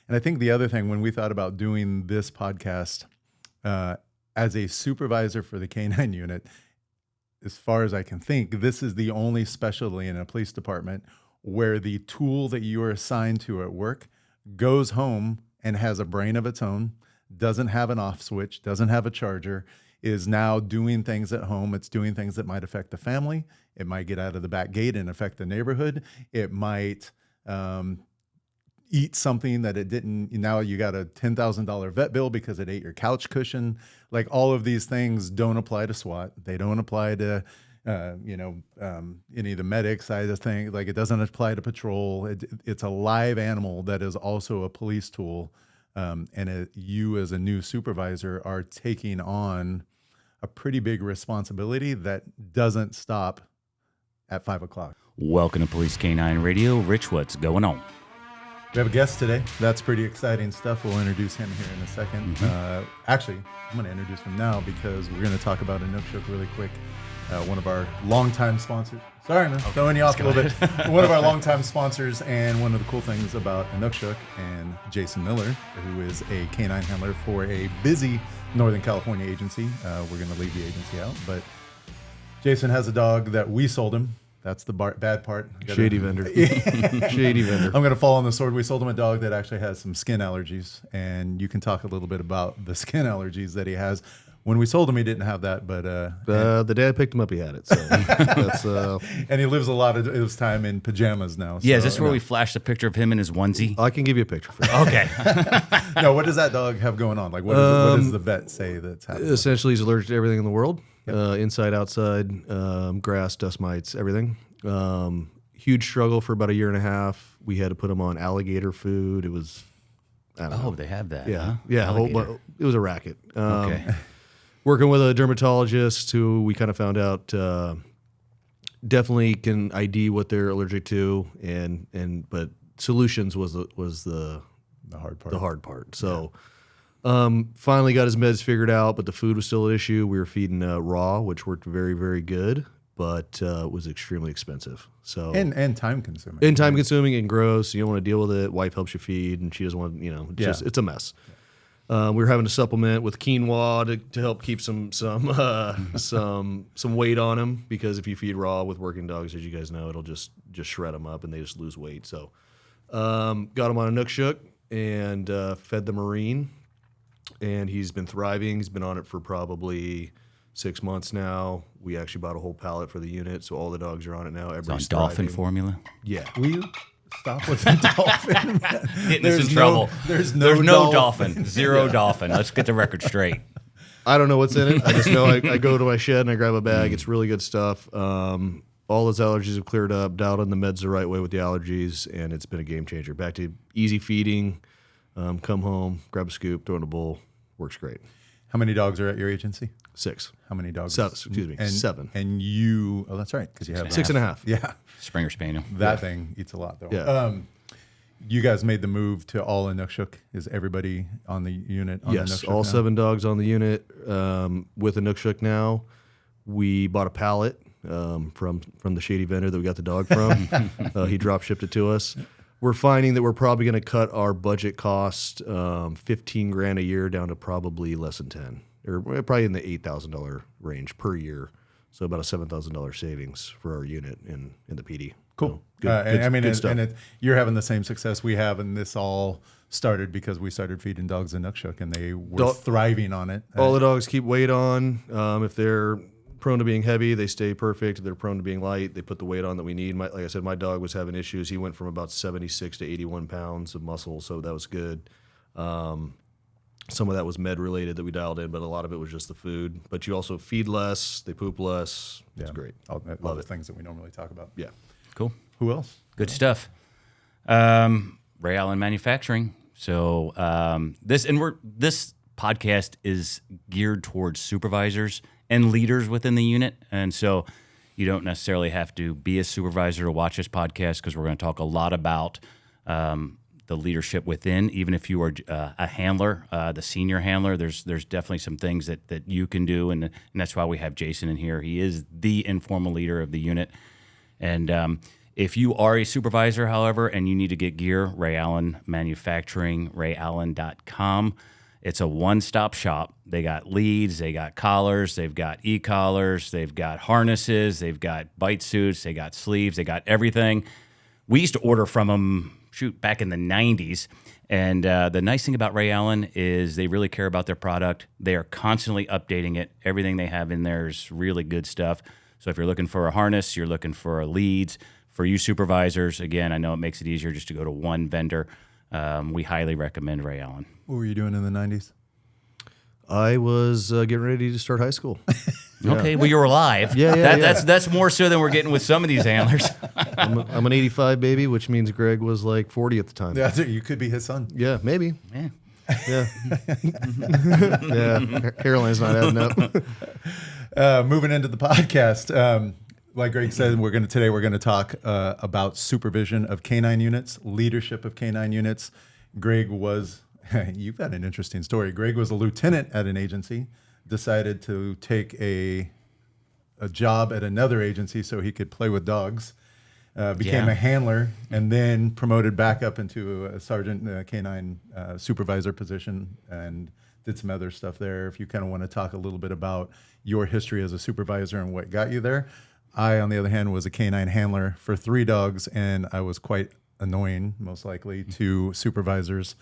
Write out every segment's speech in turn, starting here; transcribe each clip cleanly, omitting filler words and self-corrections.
And I think the other thing, when we thought about doing this podcast as a supervisor for the K-9 unit, as far as I can think, this is the only specialty in a police department where the tool that you are assigned to at work goes home and has a brain of its own, doesn't have an off switch, doesn't have a charger, is now doing things at home. It's doing things that might affect the family. It might get out of the back gate and affect the neighborhood. It might eat something that it didn't. Now you got a $10,000 vet bill because it ate your couch cushion. Like, all of these things don't apply to SWAT. They don't apply to any of the medic side of things. Like, it doesn't apply to patrol. It's a live animal that is also a police tool. You as a new supervisor are taking on a pretty big responsibility that doesn't stop at 5 o'clock. Welcome to Police K-9 Radio. Rich, what's going on? We have a guest today. That's pretty exciting stuff. We'll introduce him here in a second. Actually, I'm going to introduce him now because we're going to talk about Inukshuk really quick. One of our longtime sponsors. Sorry, man, throwing you off a little bit. One of our longtime sponsors, and one of the cool things about Inukshuk and Jason Miller, who is a K-9 handler for a busy Northern California agency. We're going to leave the agency out, but Jason has a dog that we sold him. That's the bad part. Shady vendor. Shady vendor. I'm going to fall on the sword. We sold him a dog that actually has some skin allergies, and you can talk a little bit about the skin allergies that he has. When we sold him, he didn't have that, but the dad picked him up. He had it, so that's and he lives a lot of his time in pajamas now. Yeah, so, is this where we flashed a picture of him in his onesie? I can give you a picture for you. Okay. No, what does that dog have going on? Like, what does the vet say that's happening? Essentially, he's allergic to everything in the world, inside, outside, grass, dust mites, everything. Huge struggle for about a year and a half. We had to put him on alligator food. It was, I don't know. They have that. Yeah, huh? yeah. It was a racket. Okay. Working with a dermatologist who we kind of found out definitely can ID what they're allergic to, but solutions was the hard part. The hard part. So finally got his meds figured out, but the food was still an issue. We were feeding raw, which worked very, very good, but was extremely expensive. So and time consuming. And time consuming and gross. You don't want to deal with it. Wife helps you feed, and she doesn't want. It's a mess. We were having to supplement with quinoa to help keep some weight on him, because if you feed raw with working dogs, as you guys know, it'll just shred them up and they just lose weight. So got him on Inukshuk and fed the Marine, and he's been thriving. He's been on it for probably 6 months now. We actually bought a whole pallet for the unit, so all the dogs are on it now. Everybody's on Dolphin formula? Yeah. Will you stop with the Dolphin? Getting us in trouble. There's no Dolphin. Zero Dolphin. Let's get the record straight. I don't know what's in it. I just know I go to my shed and I grab a bag. It's really good stuff. All his allergies have cleared up, dialed in the meds the right way with the allergies, and it's been a game changer. Back to easy feeding, come home, grab a scoop, throw in a bowl. Works great. How many dogs are at your agency? 6. How many dogs? 7. And you, that's right, because you have 6.5. Yeah. Springer Spaniel. That thing eats a lot, though. Yeah. You guys made the move to all Inukshuk. Is everybody on the unit? Yes, all 7 dogs on the unit. With Inukshuk now, we bought a pallet from the shady vendor that we got the dog from. He drop shipped it to us. We're finding that we're probably going to cut our budget cost $15,000 a year down to probably less than 10, or probably in the $8,000 range per year. So about a $7,000 savings for our unit in the PD. Cool. So good stuff. You're having the same success we have, and this all started because we started feeding dogs Inukshuk, and they were thriving on it. All the dogs keep weight on. If they're prone to being heavy, they stay perfect. If they're prone to being light, they put the weight on that we need. Like I said, my dog was having issues. He went from about 76 to 81 pounds of muscle, so that was good. Some of that was med related that we dialed in, but a lot of it was just the food. But you also feed less, they poop less. It's great. All the things that we normally talk about. Yeah. Cool. Who else? Good stuff. Ray Allen Manufacturing. So this podcast is geared towards supervisors and leaders within the unit, and so you don't necessarily have to be a supervisor to watch this podcast, because we're going to talk a lot about the leadership within. Even if you are a handler, the senior handler, there's definitely some things that you can do, and that's why we have Jason in here. He is the informal leader of the unit. And If you are a supervisor, however, and you need to get gear, Ray Allen Manufacturing, rayallen.com. It's a one-stop shop. They got leads, they got collars, they've got e-collars, they've got harnesses, they've got bite suits, they got sleeves, they got everything. We used to order from them, back in the 90s. And the nice thing about Ray Allen is they really care about their product. They are constantly updating it. Everything they have in there is really good stuff. So if you're looking for a harness, you're looking for a leads. For you supervisors, again, I know it makes it easier just to go to one vendor. We highly recommend Ray Allen. What were you doing in the 90s? I was getting ready to start high school. Okay, well, you're alive. Yeah. That's more so than we're getting with some of these handlers. I'm an 85 baby, which means Gregg was like 40 at the time. Yeah, you could be his son. Yeah, maybe. Yeah. Yeah. Yeah. Hairline's not adding up. Moving into the podcast, like Gregg said, today we're gonna talk about supervision of K-9 units, leadership of K-9 units. Gregg was, you've got an interesting story. Gregg was a lieutenant at an agency, decided to take a job at another agency so he could play with dogs. Became a handler, and then promoted back up into a sergeant K-9 supervisor position, and did some other stuff there. If you kind of want to talk a little bit about your history as a supervisor and what got you there. I, on the other hand, was a K-9 handler for 3 dogs, and I was quite annoying, most likely, to supervisors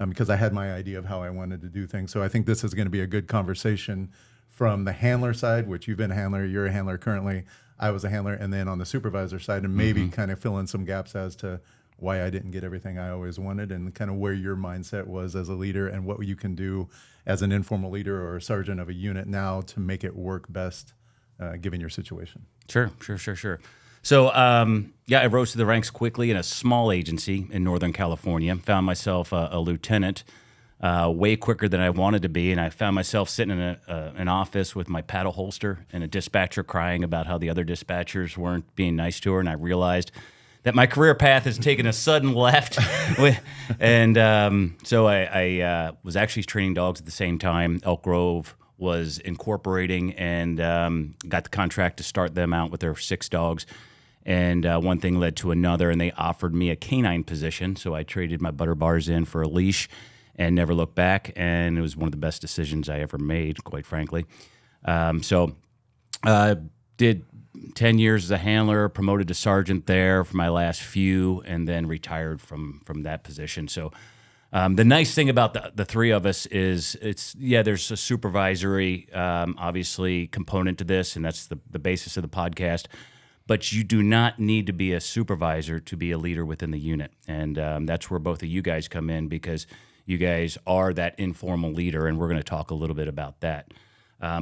because I had my idea of how I wanted to do things. So I think this is going to be a good conversation from the handler side, which you've been a handler, you're a handler currently, I was a handler, and then on the supervisor side, and maybe kind of fill in some gaps as to why I didn't get everything I always wanted, and kind of where your mindset was as a leader and what you can do as an informal leader or a sergeant of a unit now to make it work best given your situation. Sure. So, I rose to the ranks quickly in a small agency in Northern California. Found myself a lieutenant way quicker than I wanted to be, and I found myself sitting in an office with my paddle holster and a dispatcher crying about how the other dispatchers weren't being nice to her, and I realized that my career path has taken a sudden left. And so I was actually training dogs at the same time. Elk Grove was incorporating and got the contract to start them out with their 6 dogs. And one thing led to another, and they offered me a K-9 position. So I traded my butter bars in for a leash and never looked back. And it was one of the best decisions I ever made, quite frankly. Did 10 years as a handler, promoted to sergeant there for my last few, and then retired from that position. So the nice thing about the 3 of us is there's a supervisory, obviously, component to this, and that's the basis of the podcast. But you do not need to be a supervisor to be a leader within the unit. And that's where both of you guys come in, because you guys are that informal leader, and we're going to talk a little bit about that.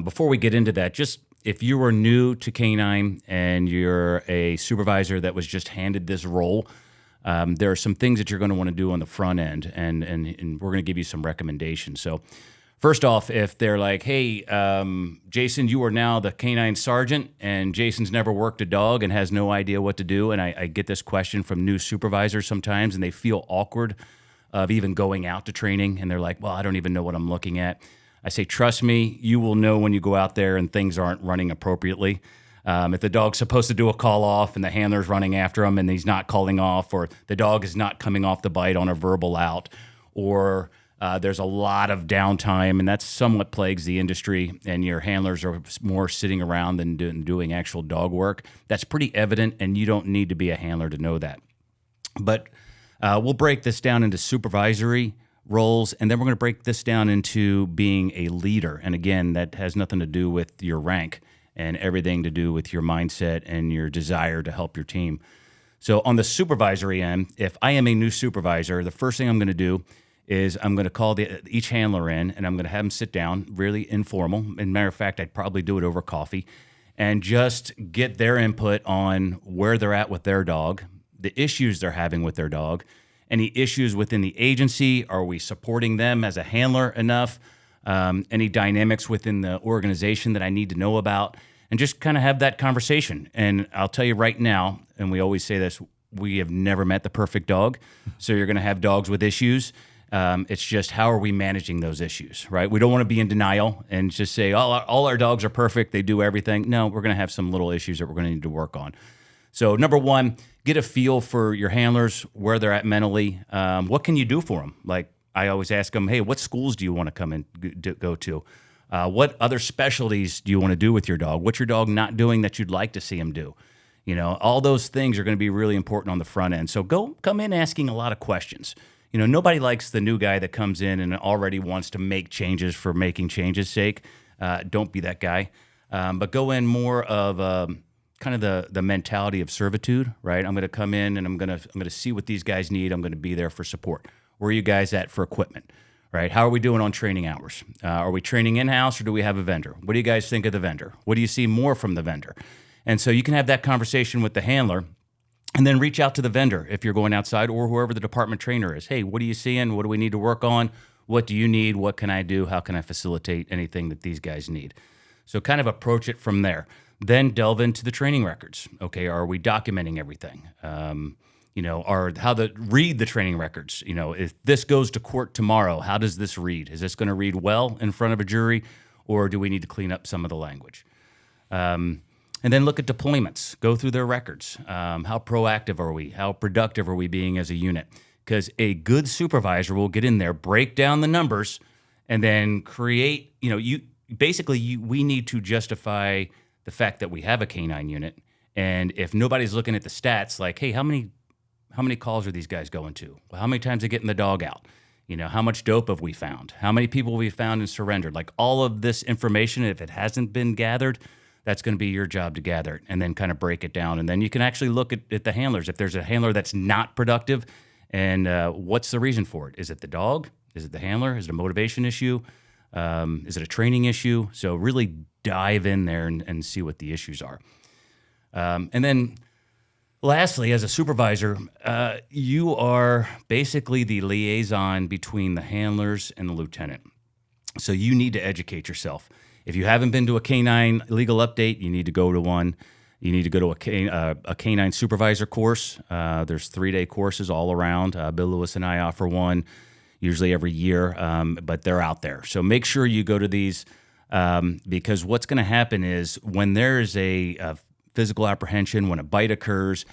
Before we get into that, just if you are new to K-9 and you're a supervisor that was just handed this role, there are some things that you're going to want to do on the front end, and we're going to give you some recommendations. So first off, if they're like, hey, Jason, you are now the K-9 sergeant, and Jason's never worked a dog and has no idea what to do, and I get this question from new supervisors sometimes, and they feel awkward of even going out to training, and they're like, well, I don't even know what I'm looking at. I say, trust me, you will know when you go out there and things aren't running appropriately. If the dog's supposed to do a call off and the handler's running after him and he's not calling off, or the dog is not coming off the bite on a verbal out, or there's a lot of downtime, and that somewhat plagues the industry, and your handlers are more sitting around than doing actual dog work, that's pretty evident, and you don't need to be a handler to know that. But we'll break this down into supervisory roles, and then we're going to break this down into being a leader. And again, that has nothing to do with your rank and everything to do with your mindset and your desire to help your team. So on the supervisory end, if I am a new supervisor, the first thing I'm going to do is I'm going to call each handler in, and I'm going to have them sit down, really informal. As a matter of fact, I'd probably do it over coffee, and just get their input on where they're at with their dog, the issues they're having with their dog, any issues within the agency. Are we supporting them as a handler enough? Any dynamics within the organization that I need to know about, and just kind of have that conversation. And I'll tell you right now, and we always say this, we have never met the perfect dog. So you're going to have dogs with issues. It's just, how are we managing those issues, right? We don't want to be in denial and just say, all our dogs are perfect, they do everything. No, we're going to have some little issues that we're going to need to work on. So number one, get a feel for your handlers, where they're at mentally. What can you do for them? Like I always ask them, hey, what schools do you want to come and go to? What other specialties do you want to do with your dog? What's your dog not doing that you'd like to see him do? All those things are going to be really important on the front end. So come in asking a lot of questions. Nobody likes the new guy that comes in and already wants to make changes for making changes' sake. Don't be that guy. But go in more of kind of the mentality of servitude, right? I'm going to come in and I'm going to see what these guys need. I'm going to be there for support. Where are you guys at for equipment, right? How are we doing on training hours? Are we training in-house or do we have a vendor? What do you guys think of the vendor? What do you see more from the vendor? And so you can have that conversation with the handler and then reach out to the vendor if you're going outside or whoever the department trainer is. Hey, what are you seeing? What do we need to work on? What do you need? What can I do? How can I facilitate anything that these guys need? So kind of approach it from there. Then delve into the training records. Okay, are we documenting everything? Or read the training records. If this goes to court tomorrow, how does this read? Is this going to read well in front of a jury, or do we need to clean up some of the language? And then look at deployments. Go through their records. How proactive are we? How productive are we being as a unit? Because a good supervisor will get in there, break down the numbers, and then create. We need to justify the fact that we have a K-9 unit. And if nobody's looking at the stats, like, hey, how many calls are these guys going to? Well, how many times are they getting the dog out? How much dope have we found? How many people have we found and surrendered? Like all of this information, if it hasn't been gathered, that's going to be your job to gather it and then kind of break it down. And then you can actually look at the handlers. If there's a handler that's not productive, and what's the reason for it? Is it the dog? Is it the handler? Is it a motivation issue? Is it a training issue? So really dive in there and see what the issues are. And then lastly, as a supervisor, you are basically the liaison between the handlers and the lieutenant. So you need to educate yourself. If you haven't been to a K-9 legal update, you need to go to one. You need to go to a K-9 Supervisor course. There's 3-day courses all around. Bill Lewis and I offer one usually every year, but they're out there. So make sure you go to these because what's going to happen is when there's a physical apprehension, when a bite occurs,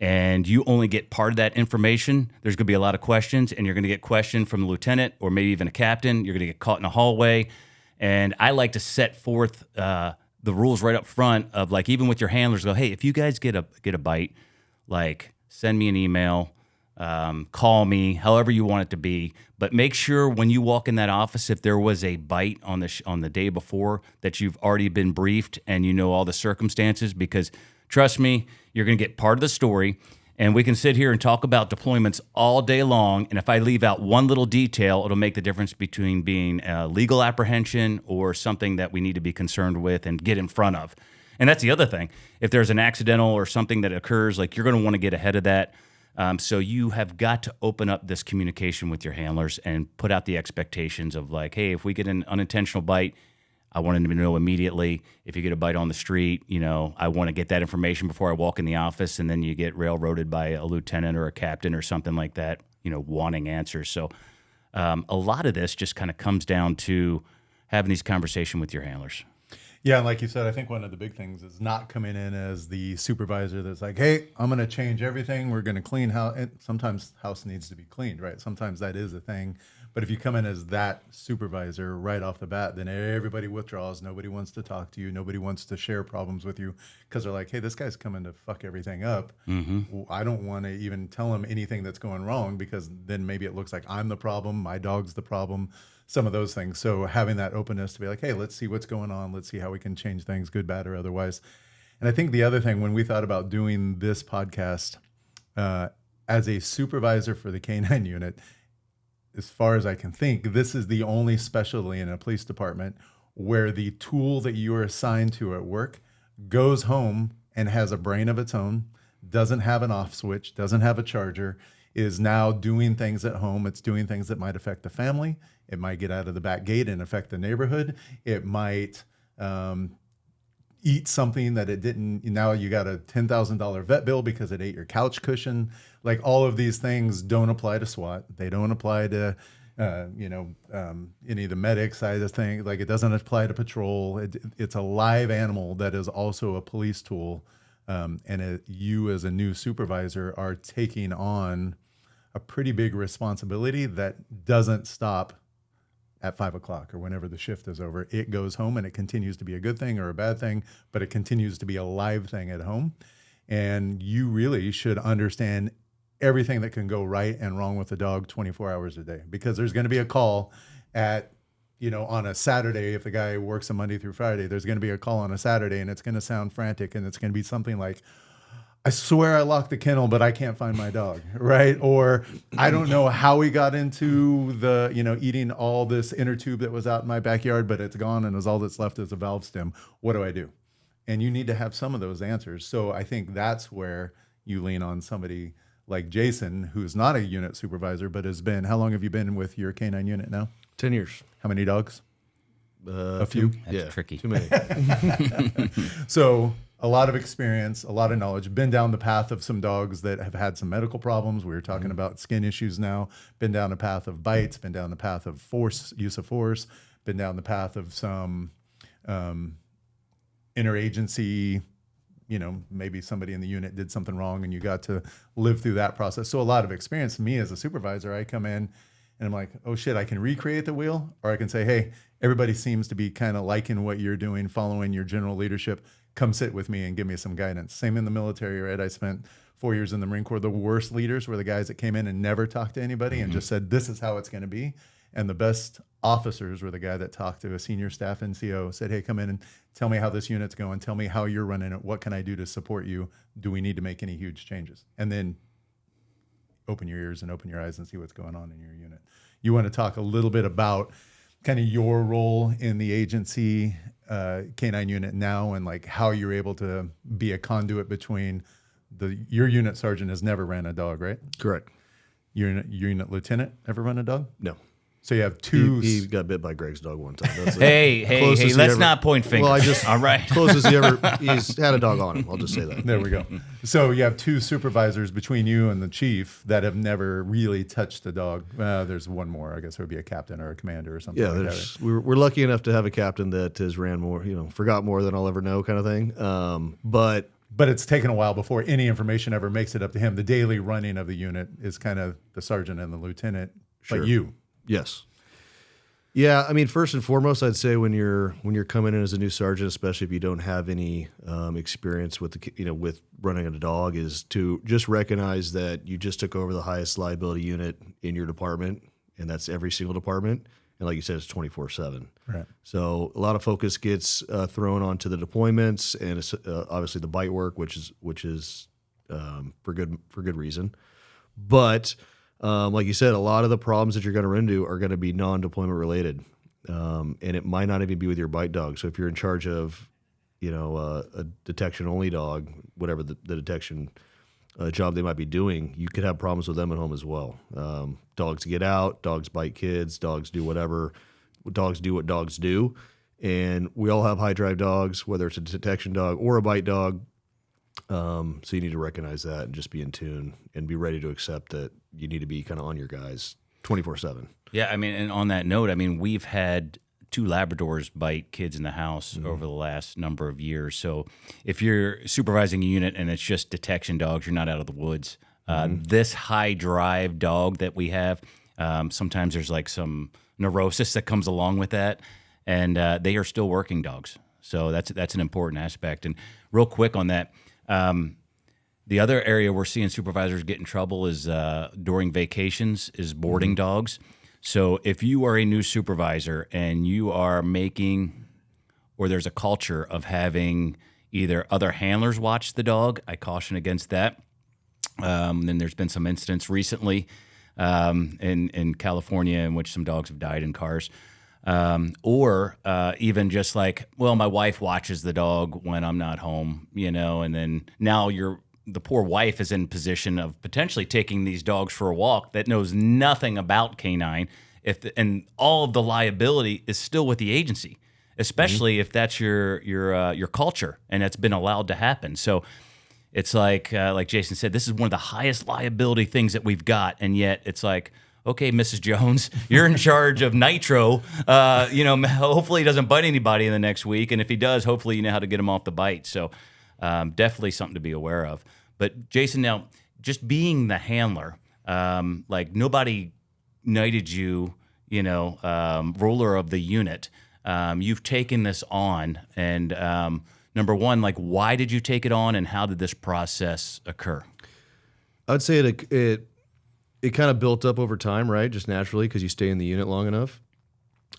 and you only get part of that information, there's going to be a lot of questions, and you're going to get questioned from the lieutenant or maybe even a captain. You're going to get caught in a hallway. And I like to set forth the rules right up front of like, even with your handlers, go, hey, if you guys get a bite, like send me an email, call me, however you want it to be. But make sure when you walk in that office, if there was a bite on the day before, that you've already been briefed and you know all the circumstances, because trust me, you're going to get part of the story. And we can sit here and talk about deployments all day long. And if I leave out one little detail, it'll make the difference between being a legal apprehension or something that we need to be concerned with and get in front of. And that's the other thing. If there's an accidental or something that occurs, like you're going to want to get ahead of that. So you have got to open up this communication with your handlers and put out the expectations of like, hey, if we get an unintentional bite, I want them to know immediately. If you get a bite on the street, I want to get that information before I walk in the office, and then you get railroaded by a lieutenant or a captain or something like that, wanting answers. So a lot of this just kind of comes down to having these conversations with your handlers. Yeah, and like you said, I think one of the big things is not coming in as the supervisor that's like, hey, I'm going to change everything. We're going to clean house. And sometimes house needs to be cleaned, right? Sometimes that is a thing. But if you come in as that supervisor right off the bat, then everybody withdraws. Nobody wants to talk to you. Nobody wants to share problems with you because they're like, hey, this guy's coming to fuck everything up. Mm-hmm. I don't want to even tell him anything that's going wrong because then maybe it looks like I'm the problem. My dog's the problem. Some of those things. So having that openness to be like, hey, let's see what's going on. Let's see how we can change things, good, bad, or otherwise. And I think the other thing, when we thought about doing this podcast as a supervisor for the K-9 unit, as far as I can think, this is the only specialty in a police department where the tool that you are assigned to at work goes home and has a brain of its own, doesn't have an off switch, doesn't have a charger, is now doing things at home. It's doing things that might affect the family. It might get out of the back gate and affect the neighborhood. It might eat something that it didn't. Now you got a $10,000 vet bill because it ate your couch cushion. Like all of these things don't apply to SWAT. They don't apply to, any of the medic side of things. Like it doesn't apply to patrol. It's a live animal that is also a police tool You as a new supervisor are taking on a pretty big responsibility that doesn't stop at 5 o'clock or whenever the shift is over. It goes home and it continues to be a good thing or a bad thing, but it continues to be a live thing at home. And you really should understand everything that can go right and wrong with the dog 24 hours a day, because there's going to be a call at, on a Saturday. If the guy works a Monday through Friday, there's going to be a call on a Saturday and it's going to sound frantic and it's going to be something like, I swear I locked the kennel, but I can't find my dog, right? Or I don't know how he got into the, eating all this inner tube that was out in my backyard, but it's gone and all that's left is a valve stem. What do I do? And you need to have some of those answers. So I think that's where you lean on somebody like Jason, who's not a unit supervisor, but how long have you been with your K-9 unit now? 10 years. How many dogs? A few? That's tricky. Too many. So a lot of experience, a lot of knowledge, been down the path of some dogs that have had some medical problems. We were talking about skin issues now, been down the path of bites, been down the path of use of force, been down the path of some interagency, maybe somebody in the unit did something wrong and you got to live through that process. So a lot of experience. Me as a supervisor, I come in and I'm like, oh shit, I can recreate the wheel, or I can say, hey, everybody seems to be kind of liking what you're doing, following your general leadership. Come sit with me and give me some guidance. Same in the military, right? I spent 4 years in the Marine Corps. The worst leaders were the guys that came in and never talked to anybody and just said, this is how it's going to be. And the best officers were the guy that talked to a senior staff NCO, said, hey, come in and tell me how this unit's going. Tell me how you're running it. What can I do to support you? Do we need to make any huge changes? And then open your ears and open your eyes and see what's going on in your unit. You want to talk a little bit about kind of your role in the agency K-9 unit now, and like how you're able to be a conduit between your unit sergeant has never ran a dog, right? Correct. Your unit lieutenant ever run a dog? No. So you have two. He got bit by Gregg's dog one time. That's Hey, let's not point fingers. Well, all right. Closest he's had a dog on him. I'll just say that. There we go. So you have two supervisors between you and the chief that have never really touched a dog. There's one more. I guess there would be a captain or a commander or something. Yeah, like that. we're lucky enough to have a captain that has ran more, forgot more than I'll ever know, kind of thing. But it's taken a while before any information ever makes it up to him. The daily running of the unit is kind of the sergeant and the lieutenant, Sure. but you. Yes. Yeah, I mean, first and foremost, I'd say when you're coming in as a new sergeant, especially if you don't have any experience with with running a dog, is to just recognize that you just took over the highest liability unit in your department, and that's every single department. And like you said, it's 24/7. Right. So a lot of focus gets thrown onto the deployments and obviously the bite work, which is for good reason. But like you said, a lot of the problems that you're going to run into are going to be non-deployment related, and it might not even be with your bite dog. So if you're in charge of, a detection-only dog, whatever the detection job they might be doing, you could have problems with them at home as well. Dogs get out, dogs bite kids, dogs do whatever. Dogs do what dogs do, and we all have high-drive dogs, whether it's a detection dog or a bite dog. So you need to recognize that and just be in tune and be ready to accept that you need to be kind of on your guys 24/7. Yeah, I mean, and on that note, I mean, we've had 2 Labradors bite kids in the house over the last number of years. So if you're supervising a unit and it's just detection dogs, you're not out of the woods. This high drive dog that we have, sometimes there's like some neurosis that comes along with that, and they are still working dogs. So that's an important aspect. And real quick on that, the other area we're seeing supervisors get in trouble is during vacations is boarding dogs. So if you are a new supervisor and you are making, or there's a culture of having either other handlers watch the dog, I caution against that. Then there's been some incidents recently in California in which some dogs have died in cars. Or even just like, well, my wife watches the dog when I'm not home, and then now the poor wife is in position of potentially taking these dogs for a walk that knows nothing about K-9, and all of the liability is still with the agency, especially if that's your culture and that's been allowed to happen. So it's like Jason said, this is one of the highest liability things that we've got, and yet it's like, okay, Mrs. Jones, you're in charge of Nitro. Hopefully he doesn't bite anybody in the next week, and if he does, hopefully you know how to get him off the bite. So definitely something to be aware of. But Jason, now just being the handler, like nobody knighted you, ruler of the unit. You've taken this on, and number one, like, why did you take it on, and how did this process occur? I'd say it kind of built up over time, right? Just naturally, because you stay in the unit long enough.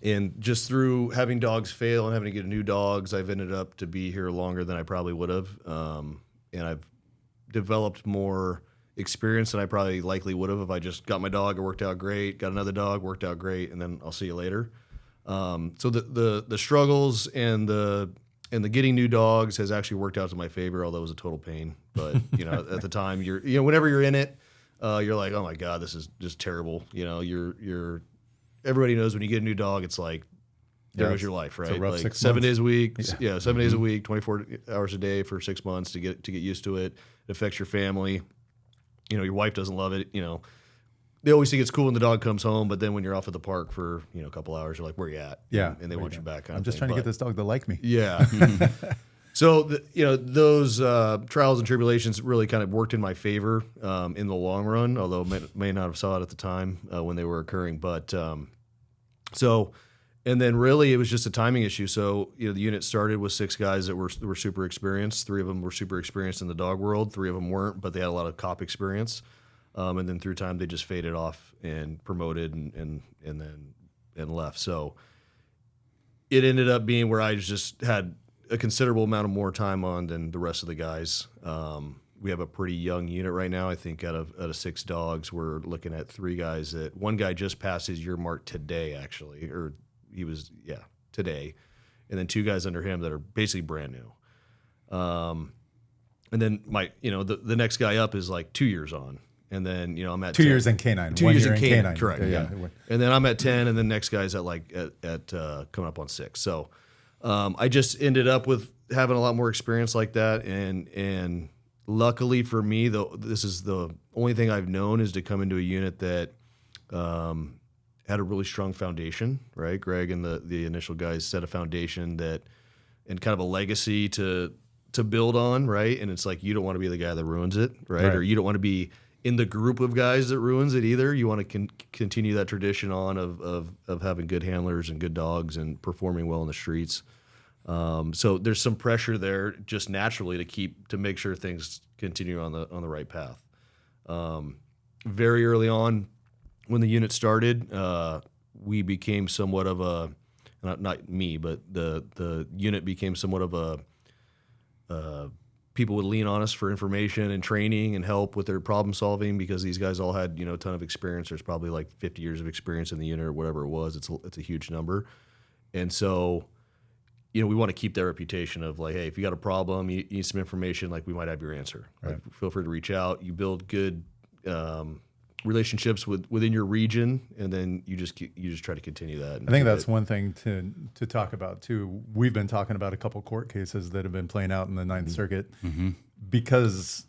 And just through having dogs fail and having to get new dogs, I've ended up to be here longer than I probably would have. And I've developed more experience than I probably likely would have if I just got my dog, it worked out great, got another dog, worked out great, and then I'll see you later. So the struggles and the getting new dogs has actually worked out to my favor, although it was a total pain. But at the time, whenever you're in it, you're like, oh my God, this is just terrible. You're everybody knows when you get a new dog, it's like there goes your life, right? It's a rough like 6 7 months. days a week, 7 days a week, 24 hours a day for 6 months to get used to it. It affects your family. Your wife doesn't love it. They always think it's cool when the dog comes home, but then when you're off at the park for a couple hours, you're like, where you at? Yeah, and they want you back. I'm just trying to get this dog to like me. Yeah. So those trials and tribulations really kind of worked in my favor in the long run, although may not have saw it at the time when they were occurring. But and then really it was just a timing issue. So the unit started with 6 guys that were super experienced. 3 of them were super experienced in the dog world. 3 of them weren't, but they had a lot of cop experience. And then through time they just faded off and promoted and left. So it ended up being where I just had a considerable amount of more time on than the rest of the guys. We have a pretty young unit right now. I think out of 6 dogs, we're looking at 3 guys that one guy just passed his year mark today, actually, or he was, today. And then 2 guys under him that are basically brand new. And then the next guy up is like 2 years on. And then, I'm at 2 10. years in K-9. 2 1 years year in K-9, correct. Yeah. And then I'm at 10, and then next guy's at coming up on 6. So I just ended up with having a lot more experience like that, and luckily for me, though, this is the only thing I've known is to come into a unit that had a really strong foundation, right? Gregg and the initial guys set a foundation and kind of a legacy to build on, right? And it's like you don't want to be the guy that ruins it, right? Or you don't want to be in the group of guys that ruins it either. You want to continue that tradition on of having good handlers and good dogs and performing well in the streets. So there's some pressure there just naturally to make sure things continue on the right path. Very early on, when the unit started, we became somewhat of a not me, but the unit became somewhat of a people would lean on us for information and training and help with their problem solving because these guys all had a ton of experience. There's probably like 50 years of experience in the unit or whatever it was. It's a huge number, and so we want to keep that reputation of like, hey, if you got a problem, you need some information, like we might have your answer. Right. Like, feel free to reach out. You build good relationships within your region, and then you just try to continue that. I think that's one thing to talk about too. We've been talking about a couple court cases that have been playing out in the Ninth Circuit because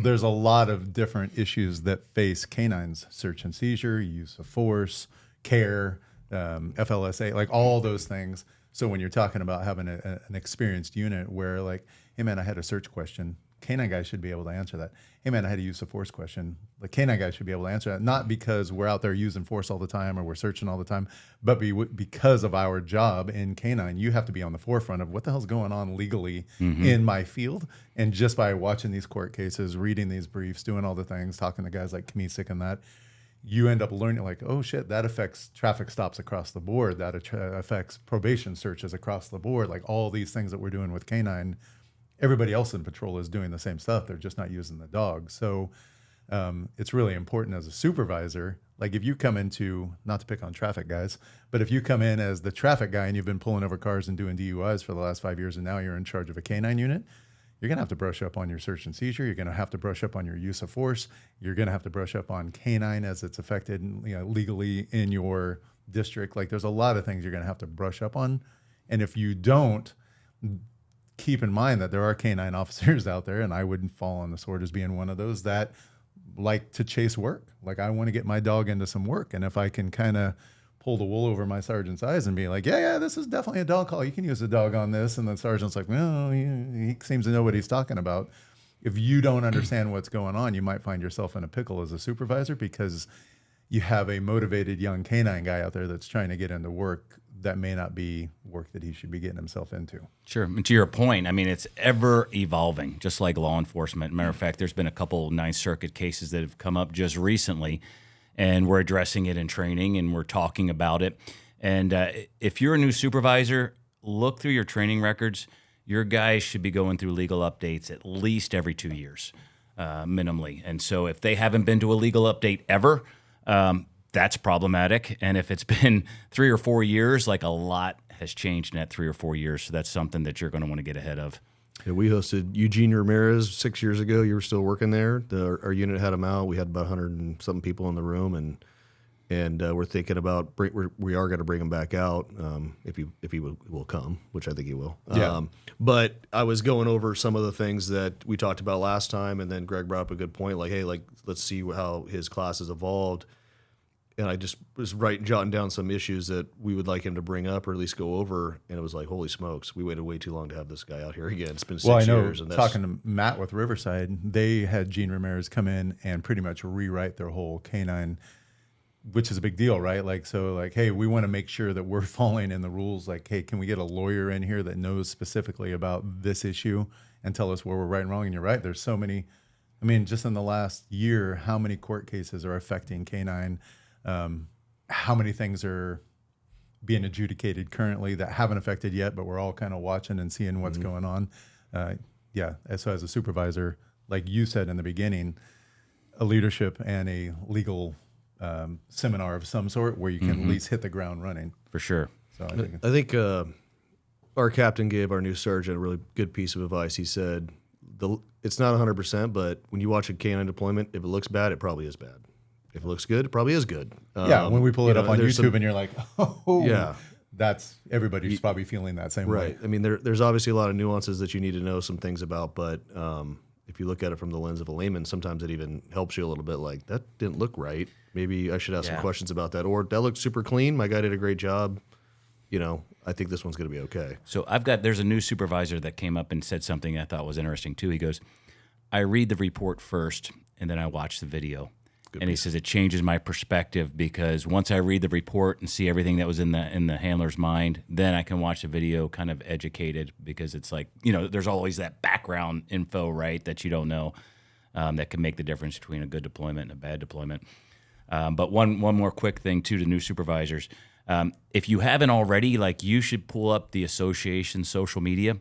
there's a lot of different issues that face canines: search and seizure, use of force, care, FLSA, like all those things. So when you're talking about having an experienced unit where like, hey man, I had a search question, canine guy should be able to answer that. Hey man, I had a use of force question. The canine guy should be able to answer that. Not because we're out there using force all the time or we're searching all the time, but because of our job in canine, you have to be on the forefront of what the hell's going on legally in my field. And just by watching these court cases, reading these briefs, doing all the things, talking to guys like Kamisic and that, you end up learning like, oh shit, that affects traffic stops across the board. That affects probation searches across the board. Like all these things that we're doing with canine, everybody else in patrol is doing the same stuff. They're just not using the dog. So it's really important as a supervisor. Like if you come into, not to pick on traffic guys, but if you come in as the traffic guy and you've been pulling over cars and doing DUIs for the last 5 years and now you're in charge of a canine unit, you're going to have to brush up on your search and seizure. You're going to have to brush up on your use of force. You're going to have to brush up on canine as it's affected legally in your district. Like there's a lot of things you're going to have to brush up on. And if you don't, keep in mind that there are canine officers out there, and I wouldn't fall on the sword as being one of those that like to chase work. Like I want to get my dog into some work. And if I can kind of pull the wool over my sergeant's eyes and be like, yeah, this is definitely a dog call. You can use a dog on this. And the sergeant's like, well, he seems to know what he's talking about. If you don't understand what's going on, you might find yourself in a pickle as a supervisor because you have a motivated young K-9 guy out there that's trying to get into work that may not be work that he should be getting himself into. Sure. And to your point, I mean, it's ever evolving, just like law enforcement. Matter of fact, there's been a couple Ninth Circuit cases that have come up just recently, and we're addressing it in training, and we're talking about it. And if you're a new supervisor, look through your training records. Your guys should be going through legal updates at least every 2 years, minimally. And so if they haven't been to a legal update ever, that's problematic. And if it's been 3 or 4 years, like a lot has changed in that 3 or 4 years. So that's something that you're going to want to get ahead of. Yeah, we hosted Eugene Ramirez 6 years ago. You were still working there. Our unit had him out. We had about 100 and something people in the room, and we're thinking about we are going to bring him back out if he will come, which I think he will. Yeah. But I was going over some of the things that we talked about last time, and then Gregg brought up a good point, like, hey, like let's see how his class has evolved. And I just was jotting down some issues that we would like him to bring up or at least go over. And it was like, holy smokes, we waited way too long to have this guy out here again. It's been 6 years. And talking to Matt with Riverside, they had Gene Ramirez come in and pretty much rewrite their whole K-9, which is a big deal, right? Like, so like, hey, we want to make sure that we're following in the rules. Like, hey, can we get a lawyer in here that knows specifically about this issue and tell us where we're right and wrong? And you're right. There's so many, I mean, just in the last year, how many court cases are affecting K-9? How many things are being adjudicated currently that haven't affected yet, but we're all kind of watching and seeing what's going on. So as a supervisor, like you said in the beginning, a leadership and a legal seminar of some sort where you can at least hit the ground running. For sure. So I think our captain gave our new sergeant a really good piece of advice. He said, it's not 100%, but when you watch a K-9 deployment, if it looks bad, it probably is bad. If it looks good, it probably is good. When we pull it up on YouTube and you're like, oh, yeah, that's everybody's probably feeling that same way. Right. I mean, there's obviously a lot of nuances that you need to know some things about, but if you look at it from the lens of a layman, sometimes it even helps you a little bit. Like, that didn't look right. Maybe I should ask some questions about that. Or that looked super clean. My guy did a great job. I think this one's going to be okay. So there's a new supervisor that came up and said something I thought was interesting too. He goes, I read the report first and then I watch the video. And he says it changes my perspective because once I read the report and see everything that was in the handler's mind, then I can watch the video kind of educated because it's like, there's always that background info, right, that you don't know that can make the difference between a good deployment and a bad deployment. But one more quick thing, too, to new supervisors. If you haven't already, like, you should pull up the association's social media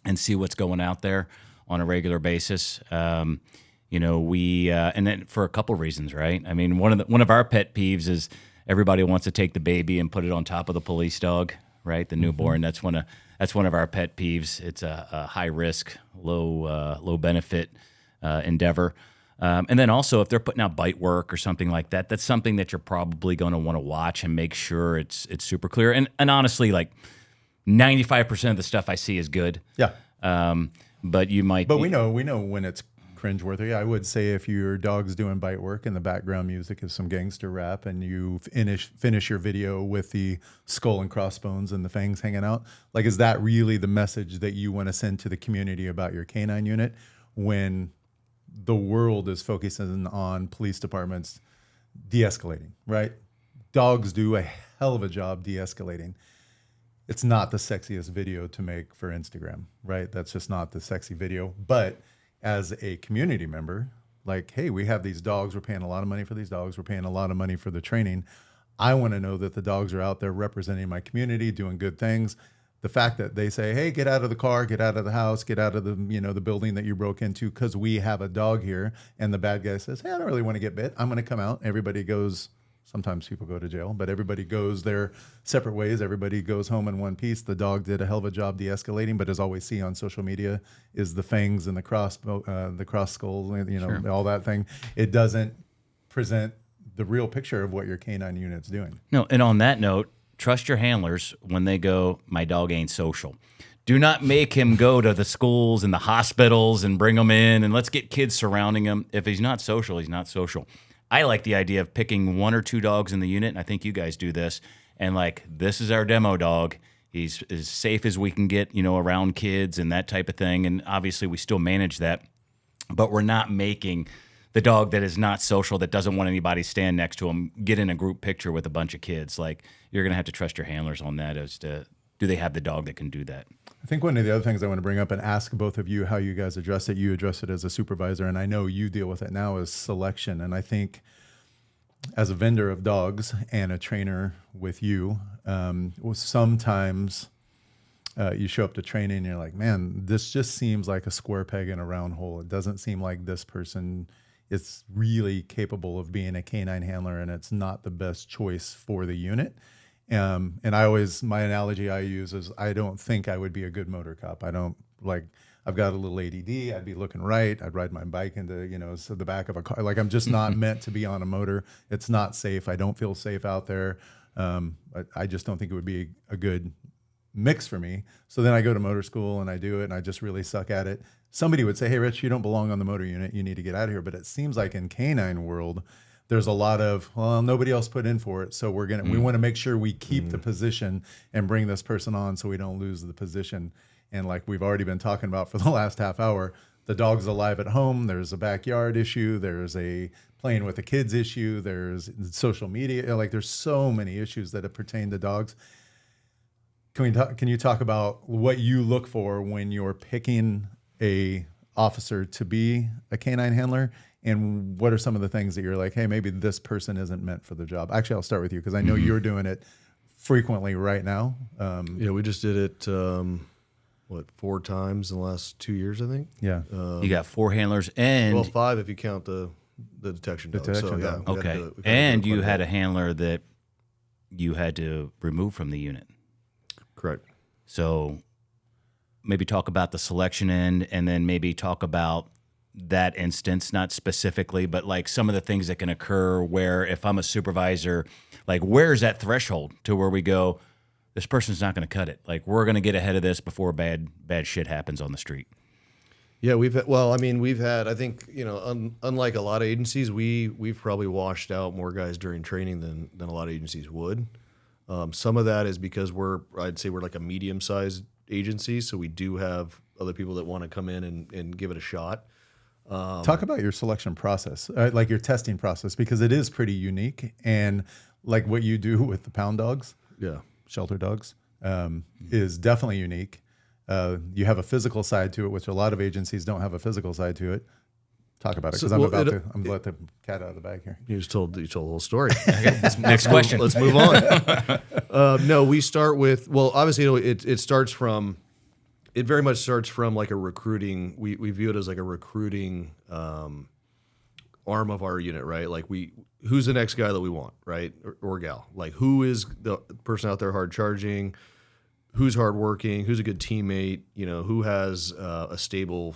and see what's going out there on a regular basis. We and then for a couple reasons, right? I mean, one of our pet peeves is everybody wants to take the baby and put it on top of the police dog, right? The newborn. That's one of our pet peeves. It's a high risk, low benefit endeavor. And then also, if they're putting out bite work or something like that, that's something that you're probably going to want to watch and make sure it's super clear. And honestly, like 95% of the stuff I see is good. Yeah. But you might. But we know when it's cringeworthy. I would say if your dog's doing bite work and the background music is some gangster rap and you finish your video with the skull and crossbones and the fangs hanging out, like, is that really the message that you want to send to the community about your K-9 unit when the world is focusing on police departments de-escalating, right? Dogs do a hell of a job de-escalating. It's not the sexiest video to make for Instagram, right? That's just not the sexy video. But as a community member, like, hey, we have these dogs. We're paying a lot of money for these dogs. We're paying a lot of money for the training. I want to know that the dogs are out there representing my community, doing good things. The fact that they say, hey, get out of the car, get out of the house, get out of the building that you broke into because we have a dog here. And the bad guy says, hey, I don't really want to get bit. I'm going to come out. Everybody goes. Sometimes people go to jail, but everybody goes their separate ways. Everybody goes home in one piece. The dog did a hell of a job de-escalating, but as always see on social media is the fangs and the cross skulls, Sure. all that thing. It doesn't present the real picture of what your K-9 unit's doing. No, and on that note, trust your handlers when they go, my dog ain't social. Do not make him go to the schools and the hospitals and bring them in and let's get kids surrounding him. If he's not social, he's not social. I like the idea of picking 1 or 2 dogs in the unit, and I think you guys do this, and like, this is our demo dog. He's as safe as we can get, around kids and that type of thing. And obviously we still manage that, but we're not making the dog that is not social, that doesn't want anybody stand next to him, get in a group picture with a bunch of kids. Like, you're going to have to trust your handlers on that as to, do they have the dog that can do that? I think one of the other things I want to bring up and ask both of you how you guys address it. You address it as a supervisor, and I know you deal with it now as selection. And I think as a vendor of dogs and a trainer with you, sometimes you show up to training and you're like, man, this just seems like a square peg in a round hole. It doesn't seem like this person is really capable of being a K-9 handler, and it's not the best choice for the unit. And my analogy I use is, I don't think I would be a good motor cop. I've got a little ADD. I'd be looking right. I'd ride my bike into, the back of a car. Like, I'm just not meant to be on a motor. It's not safe. I don't feel safe out there. I just don't think it would be a good mix for me. So then I go to motor school and I do it, and I just really suck at it. Somebody would say, hey, Rich, you don't belong on the motor unit. You need to get out of here. But it seems like in K-9 world, there's a lot of, well, nobody else put in for it, so we want to make sure we keep the position and bring this person on so we don't lose the position. And like we've already been talking about for the last half hour, the dog's alive at home. There's a backyard issue. There's a playing with the kids issue. There's social media. Like, there's so many issues that pertain to dogs. Can you talk about what you look for when you're picking a officer to be a K-9 handler, and what are some of the things that you're like, hey, maybe this person isn't meant for the job? Actually, I'll start with you because I know you're doing it frequently right now. Yeah, we just did it, 4 times in the last 2 years, I think. Yeah. You got 4 handlers and... Well, 5 if you count the detection dog. Detection dog. dog. Okay. And you had a handler that you had to remove from the unit. Correct. So maybe talk about the selection end, and then maybe talk about that instance, not specifically, but like some of the things that can occur where, if I'm a supervisor, like, where's that threshold to where we go, this person's not going to cut it. Like, we're going to get ahead of this before bad shit happens on the street. Yeah, we've had, I think, unlike a lot of agencies, we've probably washed out more guys during training than a lot of agencies would. Some of that is because I'd say we're like a medium-sized agency, so we do have other people that want to come in and give it a shot. Talk about your selection process, like your testing process, because it is pretty unique. And like what you do with the pound dogs, shelter dogs, is definitely unique. You have a physical side to it, which a lot of agencies don't have a physical side to it. Talk about it, because I'm let the cat out of the bag here. You told the whole story. Next question. Let's move on. No, we start with, well, obviously, it starts from, it very much starts from like a recruiting. We view it as like a recruiting arm of our unit, right? Like, who's the next guy that we want, right? Or gal? Like, who is the person out there hard charging? Who's hardworking? Who's a good teammate? Who has a stable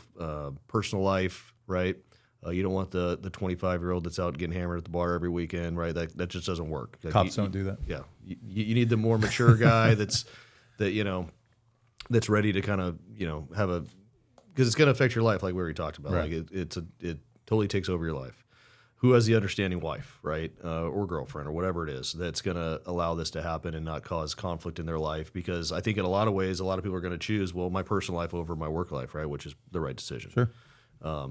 personal life, right? You don't want the 25-year-old that's out getting hammered at the bar every weekend, right? That just doesn't work. Cops don't do that. Yeah, you need the more mature guy that's ready to kind of have a, because it's going to affect your life, like we already talked about. Right. Like it totally takes over your life. Who has the understanding wife, right, or girlfriend, or whatever it is, that's going to allow this to happen and not cause conflict in their life? Because I think in a lot of ways, a lot of people are going to choose, well, my personal life over my work life, right, which is the right decision. Sure.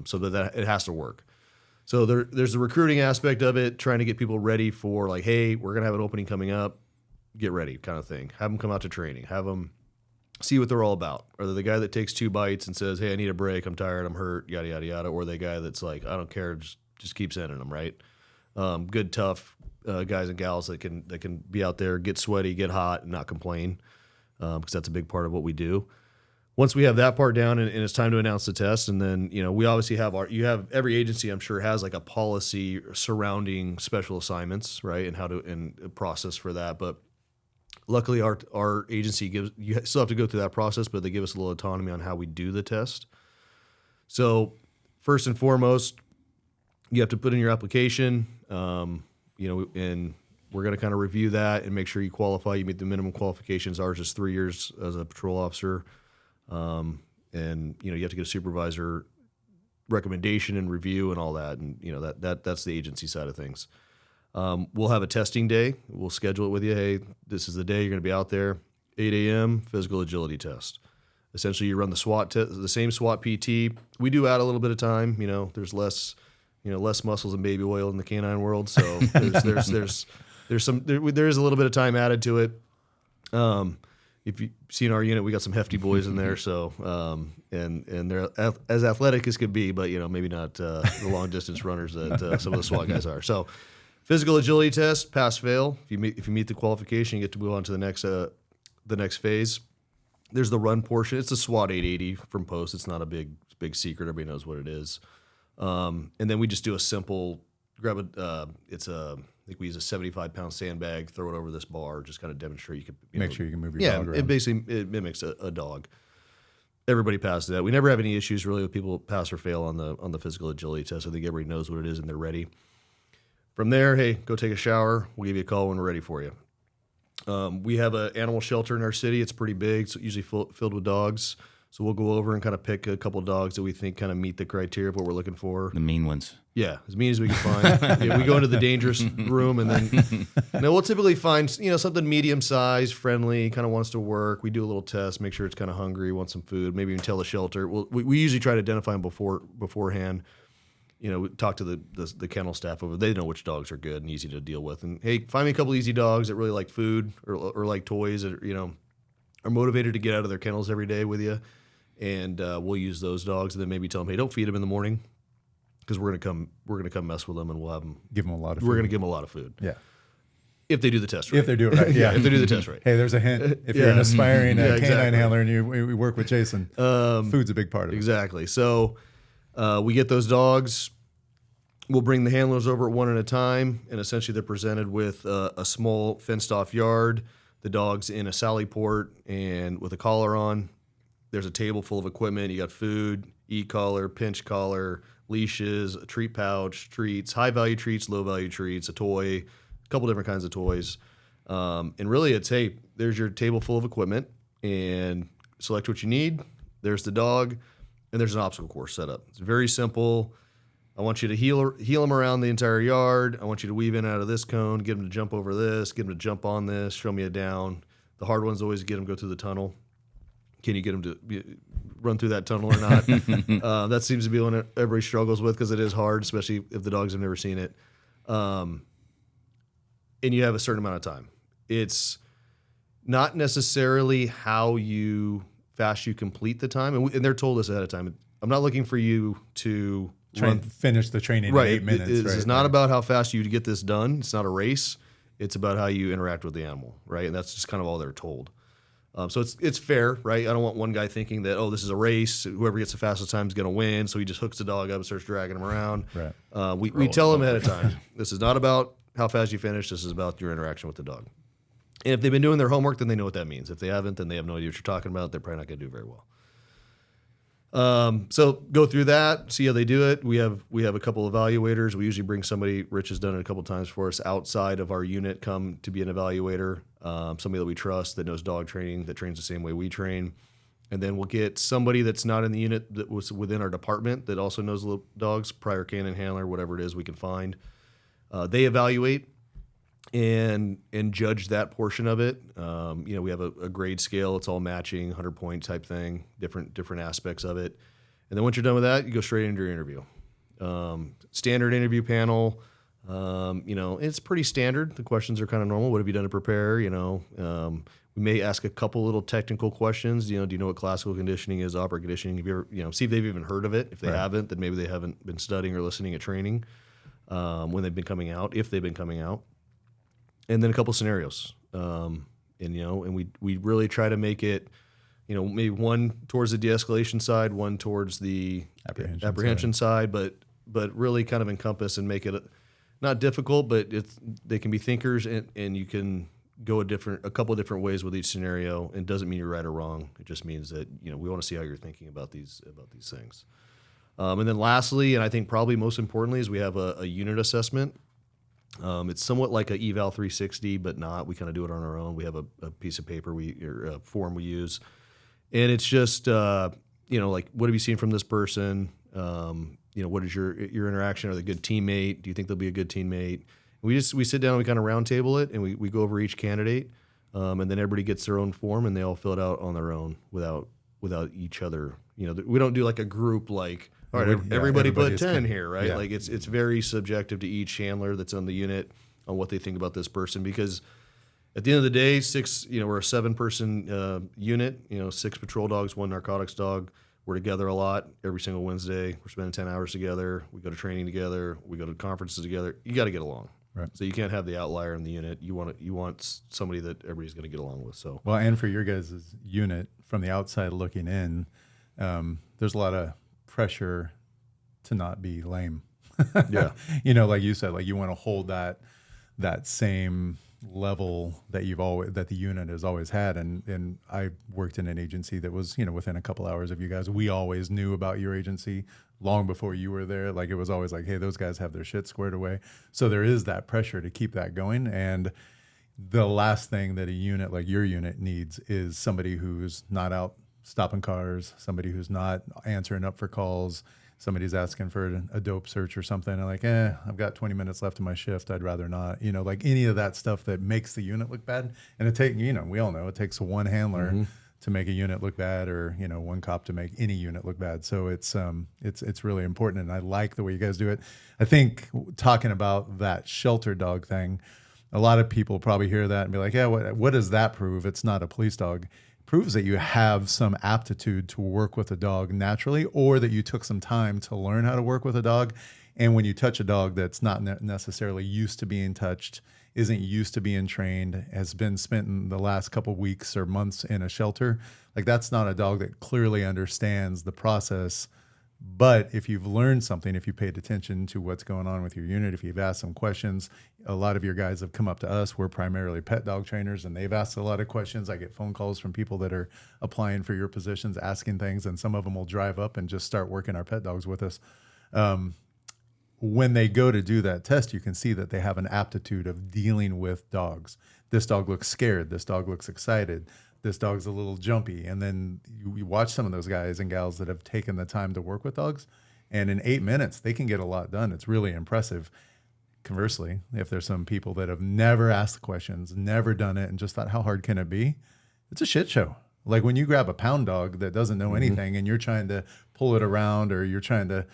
So that it has to work. So there's the recruiting aspect of it, trying to get people ready for, like, hey, we're going to have an opening coming up, get ready, kind of thing. Have them come out to training. Have them see what they're all about. Are they the guy that takes 2 bites and says, hey, I need a break, I'm tired, I'm hurt, yada, yada, yada, or the guy that's like, I don't care, just keep sending them, right? Good, tough guys and gals that can be out there, get sweaty, get hot, and not complain, because that's a big part of what we do. Once we have that part down and it's time to announce the test, and then we obviously have every agency, I'm sure, has like a policy surrounding special assignments, right, and a process for that. But luckily, our agency you still have to go through that process, but they give us a little autonomy on how we do the test. So first and foremost, you have to put in your application, and we're going to kind of review that and make sure you qualify. You meet the minimum qualifications. Ours is 3 years as a patrol officer, and you have to get a supervisor recommendation and review and all that. And, that's the agency side of things. We'll have a testing day. We'll schedule it with you. Hey, this is the day you're going to be out there, 8 a.m., physical agility test. Essentially, you run the same SWAT PT. We do add a little bit of time. There's less muscles and baby oil in the canine world. So there is a little bit of time added to it. If you've seen our unit, we got some hefty boys in there. So, and they're as athletic as could be, but maybe not the long distance runners that some of the SWAT guys are. So, physical agility test, pass fail. If you meet the qualification, you get to move on to the next phase. There's the run portion. It's a SWAT 880 from post. It's not a big secret. Everybody knows what it is. And then we just do a simple grab I think we use a 75-pound sandbag, throw it over this bar, just kind of demonstrate you can make sure you can move your dog around. It mimics a dog. Everybody passes that. We never have any issues really with people pass or fail on the physical agility test. I think everybody knows what it is and they're ready. From there, hey, go take a shower. We'll give you a call when we're ready for you. We have an animal shelter in our city. It's pretty big. It's usually filled with dogs. So we'll go over and kind of pick a couple of dogs that we think kind of meet the criteria of what we're looking for. The mean ones. Yeah, as mean as we can find. Yeah, we go into the dangerous room, and then we'll typically find something medium sized, friendly, kind of wants to work. We do a little test, make sure it's kind of hungry, wants some food. Maybe even tell the shelter. We usually try to identify them beforehand. We talk to the kennel staff over. They know which dogs are good and easy to deal with. And hey, find me a couple easy dogs that really like food or like toys that are motivated to get out of their kennels every day with you. And we'll use those dogs, and then maybe tell them, hey, don't feed them in the morning, because we're gonna come mess with them, and we'll have them give them a lot of food. We're gonna give them a lot of food. Yeah, if they do the test right. If they do it right, yeah. If they do the test right. Hey, there's a hint. If you're an aspiring canine handler and we work with Jason, food's a big part of it. Exactly. So we get those dogs. We'll bring the handlers over at one at a time, and essentially they're presented with a small fenced-off yard. The dog's in a sally port and with a collar on. There's a table full of equipment. You got food, e-collar, pinch collar, leashes, a treat pouch, treats, high-value treats, low-value treats, a toy, a couple different kinds of toys. And really it's, hey, there's your table full of equipment, and select what you need. There's the dog, and there's an obstacle course set up. It's very simple. I want you to heel them around the entire yard. I want you to weave in and out of this cone, get them to jump over this, get them to jump on this, show me a down. The hard one's always get them to go through the tunnel. Can you get them to run through that tunnel or not? That seems to be one everybody struggles with, because it is hard, especially if the dogs have never seen it. And you have a certain amount of time. It's not necessarily how fast you complete the time. And they're told us ahead of time. I'm not looking for you to finish the training in 8 minutes. It's not about how fast you get this done. It's not a race. It's about how you interact with the animal, right? And that's just kind of all they're told. So it's fair, right? I don't want one guy thinking that, this is a race. Whoever gets the fastest time is going to win. So he just hooks the dog up and starts dragging him around. Right. We tell them ahead of time, this is not about how fast you finish. This is about your interaction with the dog. And if they've been doing their homework, then they know what that means. If they haven't, then they have no idea what you're talking about. They're probably not going to do very well. So go through that, see how they do it. We have a couple evaluators. We usually bring somebody, Rich has done it a couple times for us, outside of our unit, come to be an evaluator. Somebody that we trust, that knows dog training, that trains the same way we train. And then we'll get somebody that's not in the unit, that was within our department, that also knows the dogs, prior canine handler, whatever it is we can find. They evaluate and judge that portion of it. We have a grade scale. It's all matching, 100-point type thing, different aspects of it. And then once you're done with that, you go straight into your interview. Standard interview panel. It's pretty standard. The questions are kind of normal. What have you done to prepare? We may ask a couple little technical questions. Do you know what classical conditioning is, operant conditioning? Have you ever, see if they've even heard of it. If they haven't, then maybe they haven't been studying or listening at training when they've been coming out, if they've been coming out. And then a couple scenarios. And we really try to make it, maybe one towards the de-escalation side, one towards the apprehension side, but really kind of encompass and make it not difficult, but they can be thinkers, and you can go a couple of different ways with each scenario. It doesn't mean you're right or wrong. It just means that we want to see how you're thinking about these things. And then lastly, and I think probably most importantly, is we have a unit assessment. It's somewhat like a eval 360, but not. We kind of do it on our own. We have a piece of paper or a form we use, and it's just like, what have you seen from this person? What is your interaction? Are they a good teammate? Do you think they'll be a good teammate? We sit down, we kind of round table it, and we go over each candidate, and then everybody gets their own form, and they all fill it out on their own without each other. We don't do like a group like, all right, everybody put 10 here, right? Yeah. Like it's very subjective to each handler that's on the unit on what they think about this person, because at the end of the day, we're a 7-person unit, 6 patrol dogs, 1 narcotics dog. We're together a lot every single Wednesday. We're spending 10 hours together. We go to training together. We go to conferences together. You got to get along. Right. So you can't have the outlier in the unit. You want somebody that everybody's going to get along with. So Well, and for your guys' unit, from the outside looking in, there's a lot of pressure to not be lame. Yeah. Like you said, like you want to hold that same level that that the unit has always had. And I worked in an agency that was, within a couple hours of you guys. We always knew about your agency long before you were there. Like it was always like, hey, those guys have their shit squared away. So there is that pressure to keep that going. And the last thing that a unit like your unit needs is somebody who's not out stopping cars, somebody who's not answering up for calls, somebody's asking for a dope search or something, and like, I've got 20 minutes left in my shift, I'd rather not. Like any of that stuff that makes the unit look bad. And we all know it takes one handler to make a unit look bad, or one cop to make any unit look bad. So it's really important, and I like the way you guys do it. I think talking about that shelter dog thing, a lot of people probably hear that and be like, yeah, what does that prove? It's not a police dog. It proves that you have some aptitude to work with a dog naturally, or that you took some time to learn how to work with a dog. And when you touch a dog that's not necessarily used to being touched, isn't used to being trained, has been spent in the last couple weeks or months in a shelter, like that's not a dog that clearly understands the process. But if you've learned something, if you paid attention to what's going on with your unit, if you've asked some questions, a lot of your guys have come up to us. We're primarily pet dog trainers, and they've asked a lot of questions. I get phone calls from people that are applying for your positions, asking things, and some of them will drive up and just start working our pet dogs with us. When they go to do that test, you can see that they have an aptitude of dealing with dogs. This dog looks scared. This dog looks excited. This dog's a little jumpy. And then you watch some of those guys and gals that have taken the time to work with dogs, and in 8 minutes, they can get a lot done. It's really impressive. Conversely, if there's some people that have never asked the questions, never done it, and just thought, how hard can it be? It's a shit show. Like when you grab a pound dog that doesn't know anything and you're trying to pull it around, or you're trying to,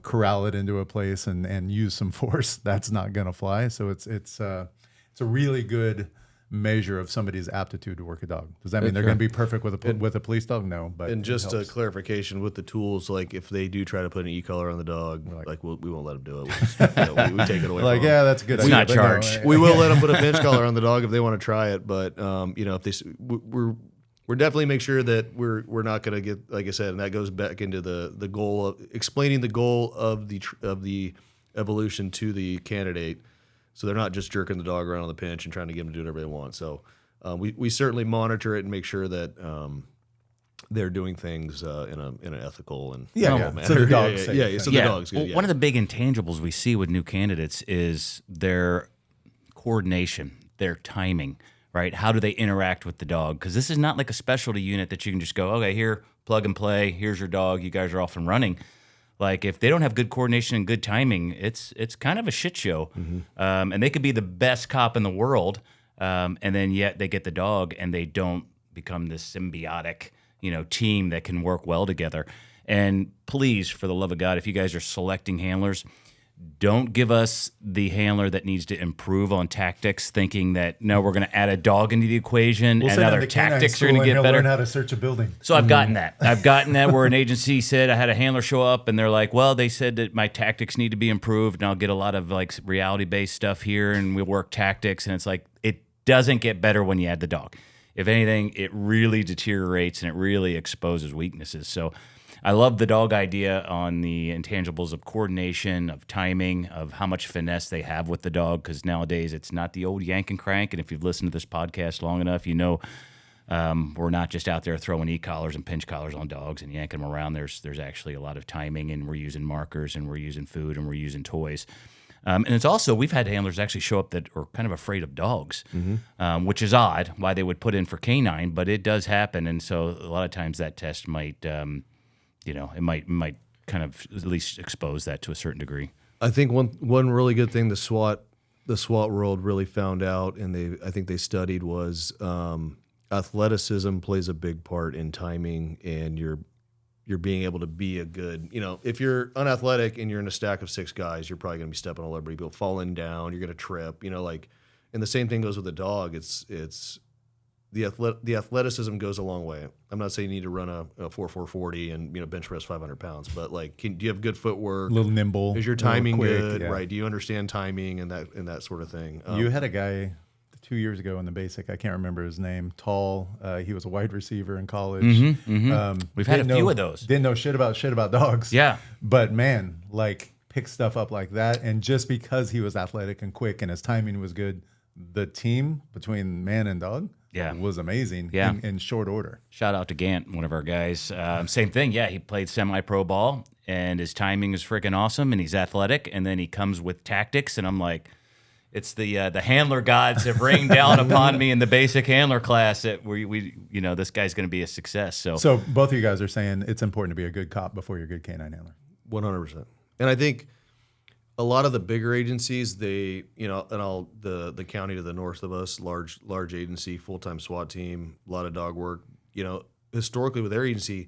corral it into a place and use some force, that's not going to fly. So it's a really good measure of somebody's aptitude to work a dog. Does that mean they're going to be perfect with a police dog? No, but and just a clarification with the tools, like if they do try to put an e-collar on the dog, we won't let them do it. We take it away. Like, from them. yeah, that's a good. It's not charged. We will let them put a pinch collar on the dog if they want to try it, but if we're definitely make sure that we're not going to get, like I said, and that goes back into the goal of explaining the goal of the evolution to the candidate. So they're not just jerking the dog around on the pinch and trying to get them to do whatever they want. So we certainly monitor it and make sure that they're doing things in an ethical and manner. So the dog's the dog's good. Well, one of the big intangibles we see with new candidates is their coordination, their timing, right? How do they interact with the dog? Because this is not like a specialty unit that you can just go, okay, here, plug and play, here's your dog, you guys are off and running. Like if they don't have good coordination and good timing, it's kind of a shit show. And they could be the best cop in the world, and then yet they get the dog and they don't become this symbiotic, team that can work well together. And please, for the love of God, if you guys are selecting handlers, don't give us the handler that needs to improve on tactics, thinking that, no, we're going to add a dog into the equation and other tactics are going to get better. Learn how to search a building. So I've gotten that. I've gotten that where an agency said I had a handler show up and they're like, well, they said that my tactics need to be improved, and I'll get a lot of like reality-based stuff here and we work tactics, and it's like it doesn't get better when you add the dog. If anything, it really deteriorates and it really exposes weaknesses. So I love the dog idea on the intangibles of coordination, of timing, of how much finesse they have with the dog, because nowadays it's not the old yank and crank. And if you've listened to this podcast long enough, we're not just out there throwing e-collars and pinch collars on dogs and yanking them around. There's actually a lot of timing, and we're using markers, and we're using food, and we're using toys. And it's also, we've had handlers actually show up that are kind of afraid of dogs, which is odd why they would put in for K-9, but it does happen. And so a lot of times that test might... it might kind of at least expose that to a certain degree. I think one really good thing the SWAT world really found out, and I think they studied, was athleticism plays a big part in timing, and you're being able to be a good, if you're unathletic and you're in a stack of 6 guys, you're probably going to be stepping all over people, falling down, you're going to trip, and the same thing goes with a dog. It's the athleticism goes a long way. I'm not saying you need to run a 4.40 and bench press 500 pounds, but do you have good footwork? A little nimble. Is your timing quick, good? yeah. Right? Do you understand timing and that sort of thing? You had a guy 2 years ago in the basic. I can't remember his name. Tall. He was a wide receiver in college. We've had a few of those. Didn't know shit about dogs. Yeah, but man, pick stuff up like that, and just because he was athletic and quick and his timing was good, the team between man and dog. Was amazing in short order. Shout out to Gant, one of our guys. Same thing. Yeah, he played semi-pro ball, and his timing is freaking awesome, and he's athletic, and then he comes with tactics, and I'm like, it's the handler gods have rained down upon me in the basic handler class that we this guy's going to be a success. So both of you guys are saying it's important to be a good cop before you're a good canine handler. 100%. And I think a lot of the bigger agencies, the county to the north of us, large agency, full-time SWAT team, a lot of dog work. Historically with their agency,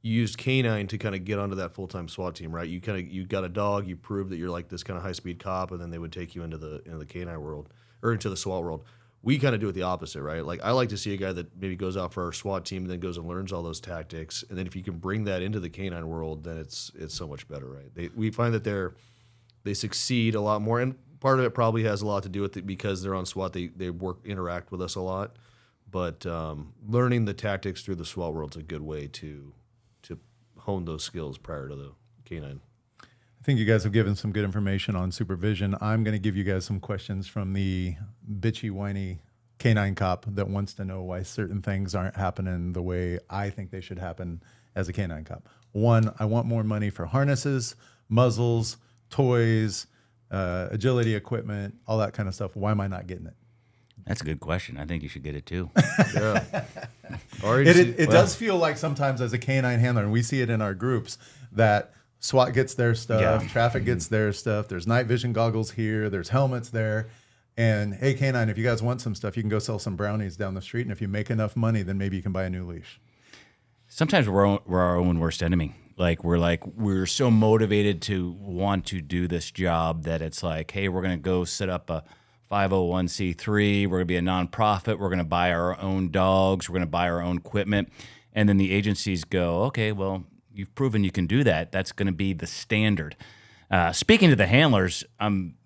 you used K-9 to kind of get onto that full-time SWAT team, right? You got a dog, you proved that you're like this kind of high-speed cop, and then they would take you into the K-9 world or into the SWAT world. We kind of do it the opposite, right? I like to see a guy that maybe goes out for our SWAT team and then goes and learns all those tactics, and then if you can bring that into the K-9 world, then it's so much better, right? We find that they succeed a lot more, and part of it probably has a lot to do with it because they're on SWAT. They interact with us a lot, but learning the tactics through the SWAT world is a good way to hone those skills prior to the K-9. I think you guys have given some good information on supervision. I'm going to give you guys some questions from the bitchy, whiny K-9 cop that wants to know why certain things aren't happening the way I think they should happen as a K-9 cop. One, I want more money for harnesses, muzzles, toys, agility equipment, all that kind of stuff. Why am I not getting it? That's a good question. I think you should get it too. Yeah. It does feel like sometimes as a K-9 handler, and we see it in our groups, that SWAT gets their stuff, traffic gets their stuff, there's night vision goggles here, there's helmets there. And hey, K-9, if you guys want some stuff, you can go sell some brownies down the street. And if you make enough money, then maybe you can buy a new leash. Sometimes we're our own worst enemy. We're so motivated to want to do this job that it's like, hey, we're going to go set up a 501c3. We're going to be a nonprofit. We're going to buy our own dogs. We're going to buy our own equipment. And then the agencies go, okay, well, you've proven you can do that. That's going to be the standard. Speaking to the handlers,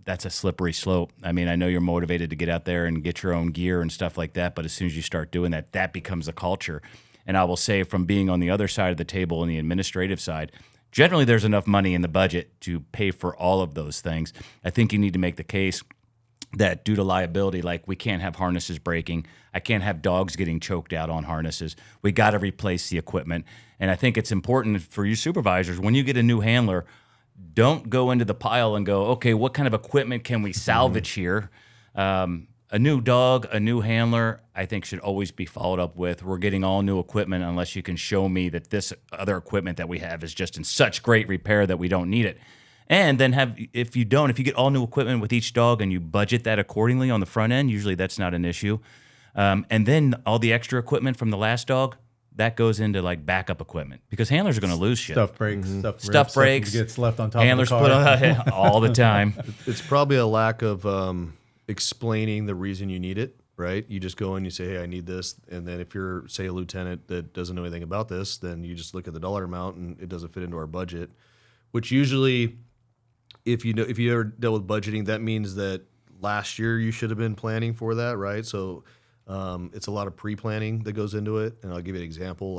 that's a slippery slope. I mean, I know you're motivated to get out there and get your own gear and stuff like that, but as soon as you start doing that, that becomes a culture. And I will say, from being on the other side of the table on the administrative side, generally there's enough money in the budget to pay for all of those things. I think you need to make the case that due to liability, we can't have harnesses breaking. I can't have dogs getting choked out on harnesses. We got to replace the equipment. And I think it's important for you supervisors, when you get a new handler, don't go into the pile and go, okay, what kind of equipment can we salvage here? A new dog, a new handler, I think should always be followed up with, we're getting all new equipment unless you can show me that this other equipment that we have is just in such great repair that we don't need it. And then if you get all new equipment with each dog and you budget that accordingly on the front end, usually that's not an issue. And then all the extra equipment from the last dog, that goes into backup equipment because handlers are going to lose shit. Stuff breaks, stuff breaks, gets left on top handlers of the car. put on all the time. It's probably a lack of explaining the reason you need it, right? You just go and you say, hey, I need this. And then if you're, say, a lieutenant that doesn't know anything about this, then you just look at the dollar amount and it doesn't fit into our budget, which usually, if you ever dealt with budgeting, that means that last year you should have been planning for that, right? So it's a lot of pre-planning that goes into it. And I'll give you an example.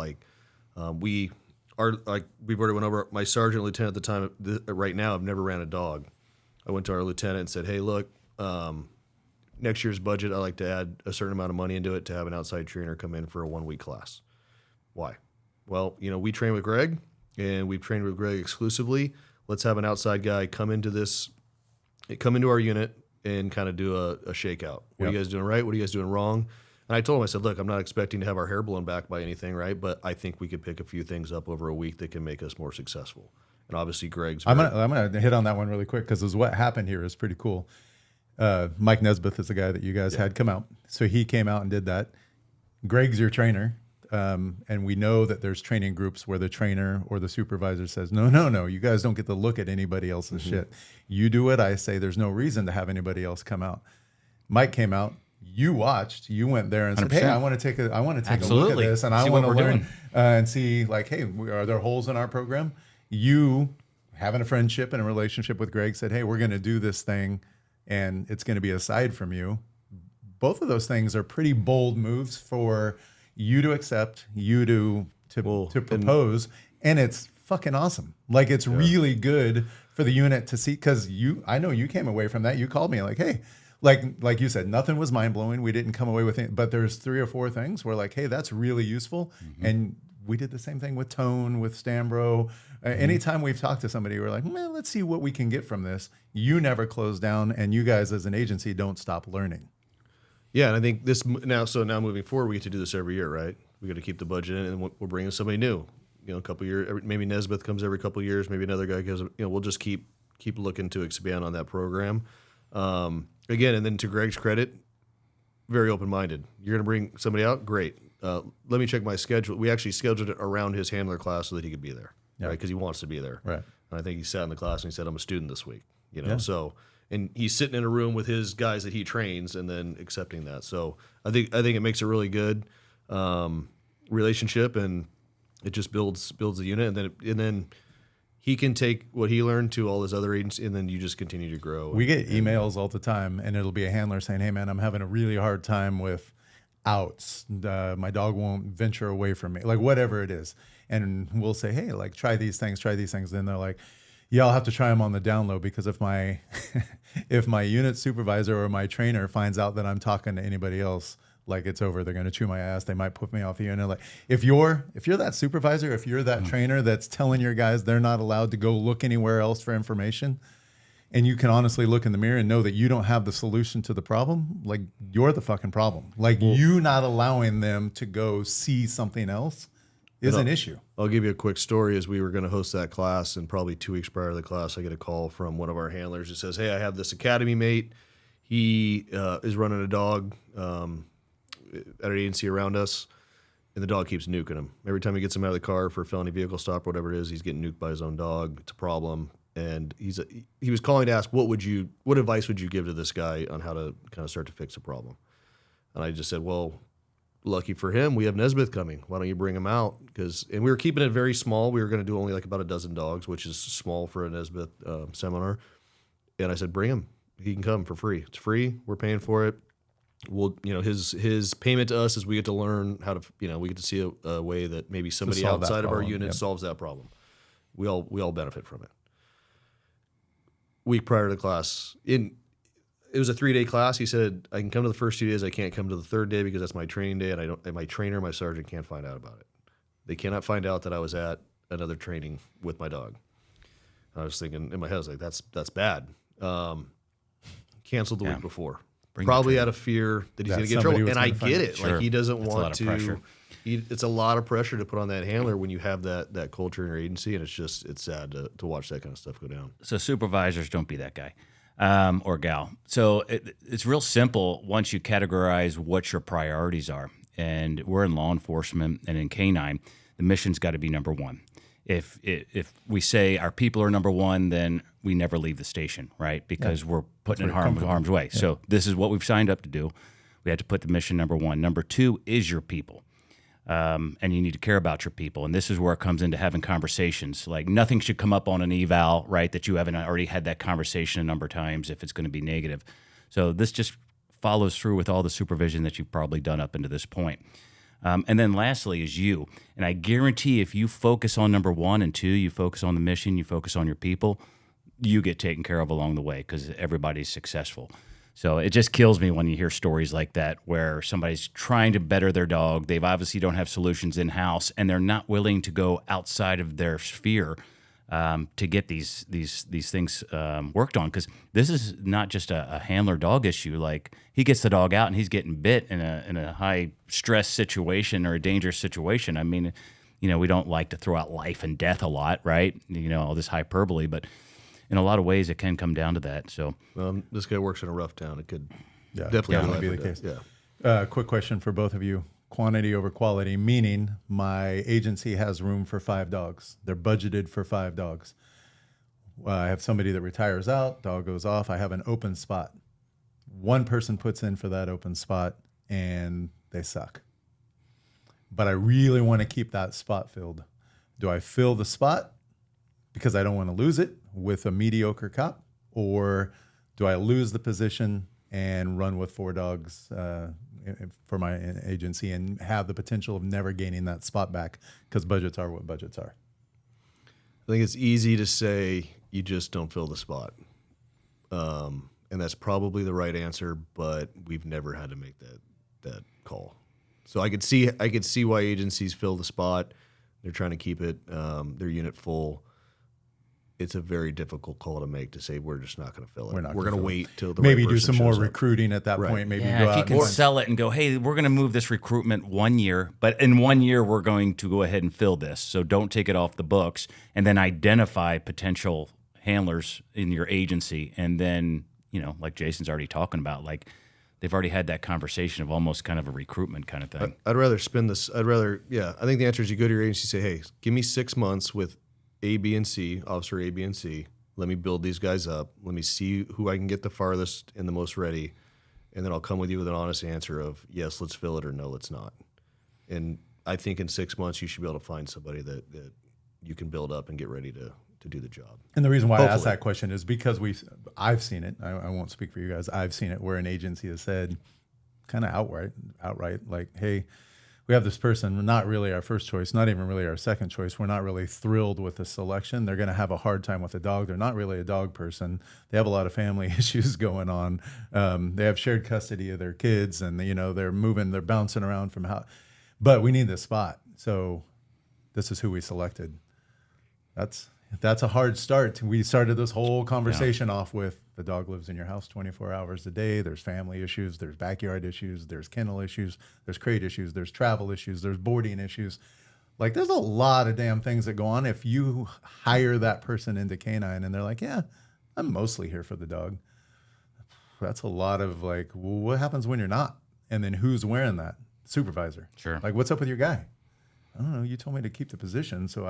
We've already went over, my sergeant lieutenant at the time, right now, I've never ran a dog. I went to our lieutenant and said, hey, look, next year's budget, I'd like to add a certain amount of money into it to have an outside trainer come in for a 1-week class. Why? Well, we train with Gregg, and we've trained with Gregg exclusively. Let's have an outside guy come into our unit and kind of do a shakeout. What are you guys doing right? What are you guys doing wrong? And I told him, I said, look, I'm not expecting to have our hair blown back by anything, right? But I think we could pick a few things up over a week that can make us more successful. And obviously Gregg's. I'm gonna hit on that one really quick because what happened here is pretty cool. Mike Nesbitt is the guy that you guys had come out, so he came out and did that. Gregg's your trainer, and we know that there's training groups where the trainer or the supervisor says, no, you guys don't get to look at anybody else's shit. You do what I say. There's no reason to have anybody else come out. Mike came out. You watched. You went there and said, 100%. "Hey, I want to take a look at this, and I want to learn and see, like, hey, are there holes in our program?" You, having a friendship and a relationship with Gregg, said, "Hey, we're going to do this thing, and it's going to be aside from you." Both of those things are pretty bold moves for you to accept, you to propose, and it's fucking awesome. Like, it's really good for the unit to see, because I know you came away from that. You called me like, "Hey." Like you said, nothing was mind blowing. We didn't come away with it, but there's 3 or 4 things where, like, hey, that's really useful. And we did the same thing with Tone, with Stambro. Anytime we've talked to somebody, we're like, man, let's see what we can get from this. You never close down, and you guys as an agency don't stop learning. Yeah, and I think now moving forward, we get to do this every year, right? We got to keep the budget in, and we'll bring in somebody new. You know, a couple years, maybe Nesbitt comes every couple of years, maybe another guy comes. You know, we'll just keep looking to expand on that program. Again, and then to Gregg's credit, very open-minded. You're going to bring somebody out? Great. Let me check my schedule. We actually scheduled it around his handler class so that he could be there, right? Because he wants to be there. Right. And I think he sat in the class and he said, "I'm a student this week." You know, so and he's sitting in a room with his guys that he trains and then accepting that. So I think it makes a really good relationship, and it just builds the unit, and then he can take what he learned to all his other agents, and then you just continue to grow. We get emails all the time, and it'll be a handler saying, "Hey, man, I'm having a really hard time with outs. My dog won't venture away from me," like whatever it is. And we'll say, "Hey, like, try these things. Then they're like, "Yeah, I'll have to try them on the down low, because if my if my unit supervisor or my trainer finds out that I'm talking to anybody else, like, it's over. They're going to chew my ass. They might put me off the unit." Like, if you're that supervisor, if you're that trainer that's telling your guys they're not allowed to go look anywhere else for information, and you can honestly look in the mirror and know that you don't have the solution to the problem, like, you're the fucking problem. Like, you not allowing them to go see something else is an issue. I'll give you a quick story. As we were going to host that class, and probably 2 weeks prior to the class, I get a call from one of our handlers that says, "Hey, I have this academy mate. He is running a dog at an agency around us, and the dog keeps nuking him. Every time he gets him out of the car for a felony vehicle stop or whatever it is, he's getting nuked by his own dog. It's a problem." And he was calling to ask, what advice would you give to this guy on how to kind of start to fix a problem? And I just said, well, lucky for him, we have Nesbitt coming. Why don't you bring him out? And we were keeping it very small. We were going to do only like about a dozen dogs, which is small for a Nesbitt seminar. And I said, bring him. He can come for free. It's free. We're paying for it. We'll, his payment to us is we get to learn how to, we get to see a way that maybe somebody outside of our unit solves that problem. We all benefit from it. Week prior to the class, it was a 3-day class. He said, I can come to the first 2 days. I can't come to the third day because that's my training day, and my trainer, my sergeant can't find out about it. They cannot find out that I was at another training with my dog. I was thinking in my head, I was like, that's bad. Canceled the week before. Probably out of fear that he's going to get in trouble. And I get it. Sure. Like, he doesn't want to. It's a lot of pressure to put on that handler when you have that culture in your agency, and it's sad to watch that kind of stuff go down. So supervisors, don't be that guy or gal. So it's real simple once you categorize what your priorities are. And we're in law enforcement and in K-9, the mission's got to be number one. If we say our people are number one, then we never leave the station, right? Because we're putting in harm's way. Yeah. So this is what we've signed up to do. We have to put the mission number one. Number two is your people. And you need to care about your people. And this is where it comes into having conversations. Like, nothing should come up on an eval, right, that you haven't already had that conversation a number of times if it's going to be negative. So this just follows through with all the supervision that you've probably done up into this point. And then lastly is you. And I guarantee if you focus on number one and two, you focus on the mission, you focus on your people, you get taken care of along the way because everybody's successful. So it just kills me when you hear stories like that where somebody's trying to better their dog. They obviously don't have solutions in-house, and they're not willing to go outside of their sphere to get these things worked on. Because this is not just a handler dog issue. Like, he gets the dog out and he's getting bit in a high stress situation or a dangerous situation. I mean, we don't like to throw out life and death a lot, right? All this hyperbole, but in a lot of ways it can come down to that. So this guy works in a rough town. It could definitely be the case. Yeah. Quick question for both of you. Quantity over quality, meaning my agency has room for 5 dogs. They're budgeted for 5 dogs. I have somebody that retires out, dog goes off. I have an open spot. One person puts in for that open spot and they suck. But I really want to keep that spot filled. Do I fill the spot because I don't want to lose it with a mediocre cop? Or do I lose the position and run with 4 dogs for my agency and have the potential of never gaining that spot back because budgets are what budgets are? I think it's easy to say you just don't fill the spot. And that's probably the right answer, but we've never had to make that call. So I could see why agencies fill the spot. They're trying to keep it their unit full. It's a very difficult call to make to say we're just not going to fill it. We're going to wait till the maybe right do person some more shows up. recruiting at that point. Maybe go if out you can sell it and go, hey, we're going to move this recruitment 1 year, but in 1 year we're going to go ahead and fill this. So don't take it off the books, and then identify potential handlers in your agency, and then like Jason's already talking about, like they've already had that conversation of almost kind of a recruitment kind of thing. I'd rather spend this. I think the answer is you go to your agency and say, hey, give me 6 months with A, B, and C, officer A, B, and C. Let me build these guys up. Let me see who I can get the farthest and the most ready. And then I'll come with you with an honest answer of, yes, let's fill it, or no, let's not. And I think in 6 months you should be able to find somebody that you can build up and get ready to do the job. And the reason why I asked that question is because I've seen it. I won't speak for you guys. I've seen it where an agency has said kind of outright, like, hey, we have this person, not really our first choice, not even really our second choice. We're not really thrilled with the selection. They're going to have a hard time with a dog. They're not really a dog person. They have a lot of family issues going on. They have shared custody of their kids, and they're bouncing around from how. But we need this spot, so this is who we selected. That's a hard start. We started this whole conversation off with the dog lives in your house 24 hours a day. There's family issues. There's backyard issues. There's kennel issues. There's crate issues. There's travel issues. There's boarding issues. Like, there's a lot of damn things that go on. If you hire that person into K-9 and they're like, yeah, I'm mostly here for the dog. That's a lot of like, well, what happens when you're not? And then who's wearing that? Supervisor. Sure. Like, what's up with your guy? I don't know. You told me to keep the position, so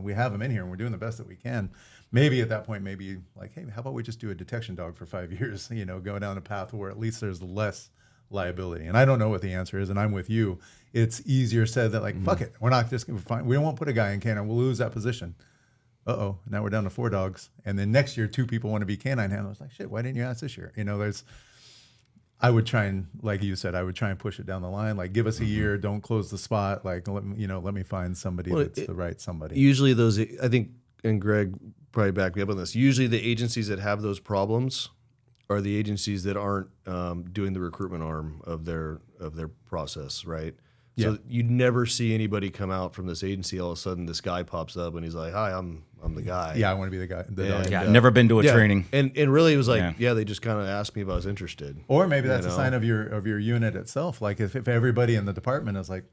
we have him in here and we're doing the best that we can. Maybe at that point, maybe like, hey, how about we just do a detection dog for 5 years? Go down a path where at least there's less liability. And I don't know what the answer is, and I'm with you. It's easier said that like, fuck it, we're not just going to find. We won't put a guy in K-9. We'll lose that position. Uh-oh, now we're down to 4 dogs, and then next year 2 people want to be K-9 handlers. Like, shit, why didn't you ask this year? I would try and, like you said, push it down the line. Like, give us a year, don't close the spot. Like, let me find somebody that's the right somebody. Usually those, I think, and Greg probably back me up on this, usually the agencies that have those problems are the agencies that aren't doing the recruitment arm of their process, right? Yeah. So you never see anybody come out from this agency. All of a sudden, this guy pops up and he's like, "Hi, I'm the guy." Yeah, I want to be the guy. And, Yeah, never been to a training. And really, it was like, they just kind of asked me if I was interested. Or maybe that's a sign of your unit itself. Like if everybody in the department is like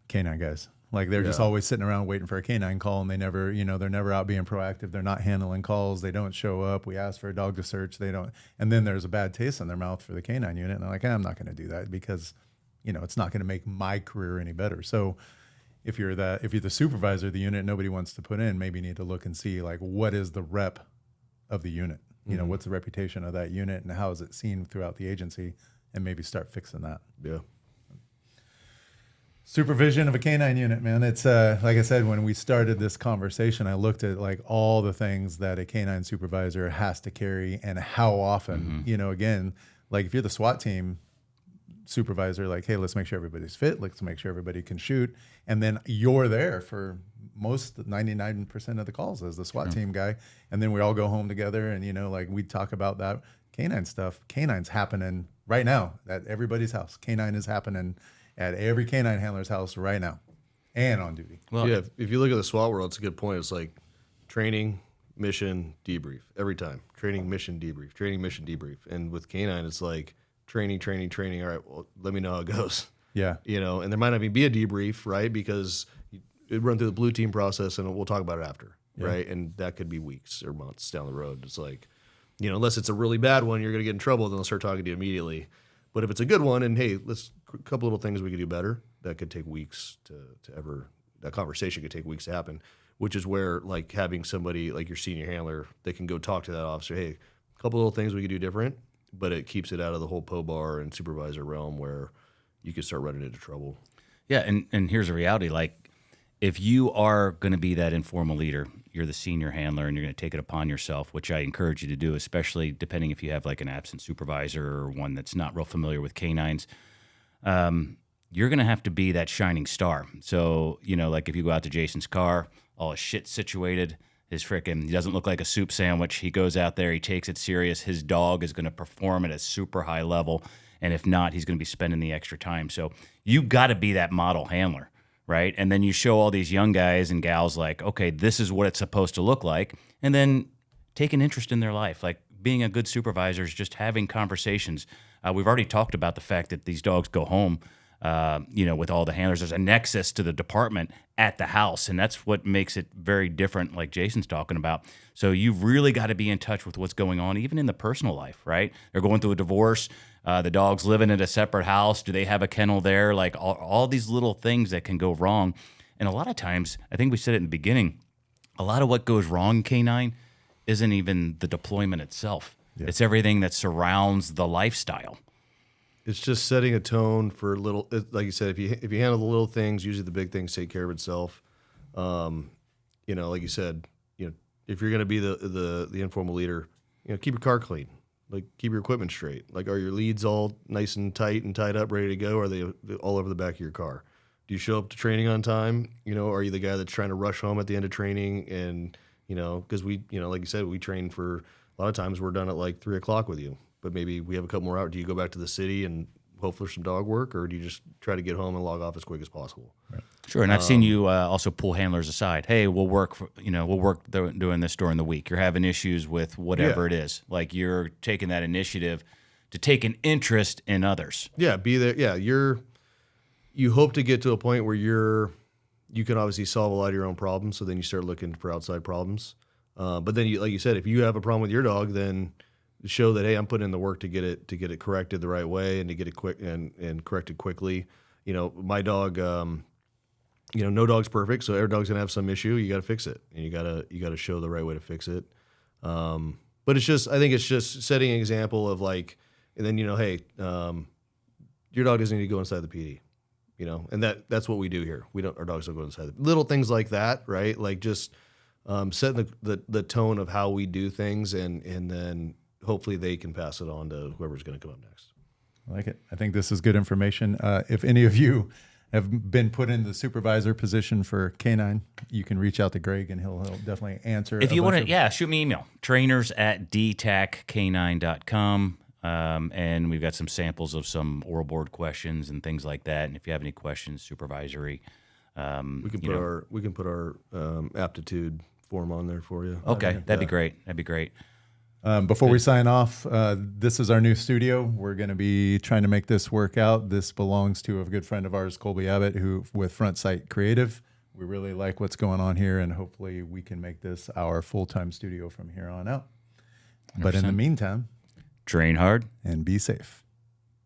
K-9 guys, like they're just always sitting around waiting for a K-9 call, and they never, they're never out being proactive. They're not handling calls. They don't show up. We ask for a dog to search. They don't. And then there's a bad taste in their mouth for the K-9 unit, and they're like, I'm not going to do that because it's not going to make my career any better. So if you're the supervisor of the unit, nobody wants to put in, maybe you need to look and see like what is the rep of the unit? What's the reputation of that unit and how is it seen throughout the agency, and maybe start fixing that. Yeah. Supervision of a K-9 unit, man. It's like I said, when we started this conversation, I looked at like all the things that a K-9 supervisor has to carry and how often, again, like if you're the SWAT team supervisor, like, hey, let's make sure everybody's fit. Let's make sure everybody can shoot. And then you're there for 99% of the calls as the SWAT team guy. And then we all go home together and, like we talk about that K-9 stuff. K-9's happening right now at everybody's house. K-9 is happening at every K-9 handler's house right now and on duty. Well, yeah, if you look at the SWAT world, it's a good point. It's like training, mission, debrief every time. Training, mission, debrief. Training, mission, debrief. And with K-9, it's like training. All right, well, let me know how it goes. Yeah. And there might not even be a debrief, right? Because it run through the blue team process, and we'll talk about it after, right? And that could be weeks or months down the road. It's like, unless it's a really bad one, you're going to get in trouble, then they'll start talking to you immediately. But if it's a good one, and hey, a couple little things we could do better, that could take weeks that conversation could take weeks to happen, which is where, like, having somebody like your senior handler, they can go talk to that officer, hey, a couple little things we could do different, but it keeps it out of the whole POBAR and supervisor realm where you could start running into trouble. Yeah, and here's the reality. Like, if you are going to be that informal leader, you're the senior handler, and you're going to take it upon yourself, which I encourage you to do, especially depending if you have like an absent supervisor or one that's not real familiar with K-9s. You're going to have to be that shining star. So, like if you go out to Jason's car, all his shit situated, he doesn't look like a soup sandwich. He goes out there, he takes it serious. His dog is going to perform at a super high level. And if not, he's going to be spending the extra time. So you got to be that model handler, right? And then you show all these young guys and gals like, okay, this is what it's supposed to look like. And then take an interest in their life. Like being a good supervisor is just having conversations. We've already talked about the fact that these dogs go home, with all the handlers. There's a nexus to the department at the house, and that's what makes it very different, like Jason's talking about. So you've really got to be in touch with what's going on, even in the personal life, right? They're going through a divorce. The dog's living in a separate house. Do they have a kennel there? Like all these little things that can go wrong. And a lot of times, I think we said it in the beginning, a lot of what goes wrong in K-9 isn't even the deployment itself. Yeah. It's everything that surrounds the lifestyle. It's just setting a tone for like you said, if you handle the little things, usually the big things take care of itself. Like you said, if you're going to be the informal leader, keep your car clean, like keep your equipment straight. Like, are your leads all nice and tight and tied up, ready to go? Or are they all over the back of your car? Do you show up to training on time? Are you the guy that's trying to rush home at the end of training? And, because we, like you said, we train for a lot of times we're done at like 3:00 with you. But maybe we have a couple more hours. Do you go back to the city and hope for some dog work, or do you just try to get home and log off as quick as possible? Right. Sure, and I've seen you also pull handlers aside. Hey, we'll work doing this during the week. You're having issues with whatever it is. Like you're taking that initiative to take an interest in others. Yeah, be there. Yeah, you hope to get to a point where you can obviously solve a lot of your own problems. So then you start looking for outside problems. But then, like you said, if you have a problem with your dog, then show that, hey, I'm putting in the work to get it corrected the right way and to get it quick and corrected quickly. My dog, no dog's perfect, so every dog's gonna have some issue. You got to fix it, and you gotta show the right way to fix it. But I think it's just setting an example of like, and then hey, your dog doesn't need to go inside the PD, and that's what we do here. Our dogs don't go inside. Little things like that, right? Like just setting the tone of how we do things, and then hopefully they can pass it on to whoever's going to come up next. I like it. I think this is good information. If any of you have been put in the supervisor position for K-9, you can reach out to Gregg, and he'll definitely answer. If you want to, shoot me an email, trainers@dtack9.com. And we've got some samples of some oral board questions and things like that. And if you have any questions, supervisory, we can put our aptitude form on there for you. Okay, that'd be great. That'd be great. Before we sign off, this is our new studio. We're going to be trying to make this work out. This belongs to a good friend of ours, Colby Abbott, who with Front Sight Creative. We really like what's going on here, and hopefully we can make this our full-time studio from here on out. 100%. But in the meantime, train hard and be safe.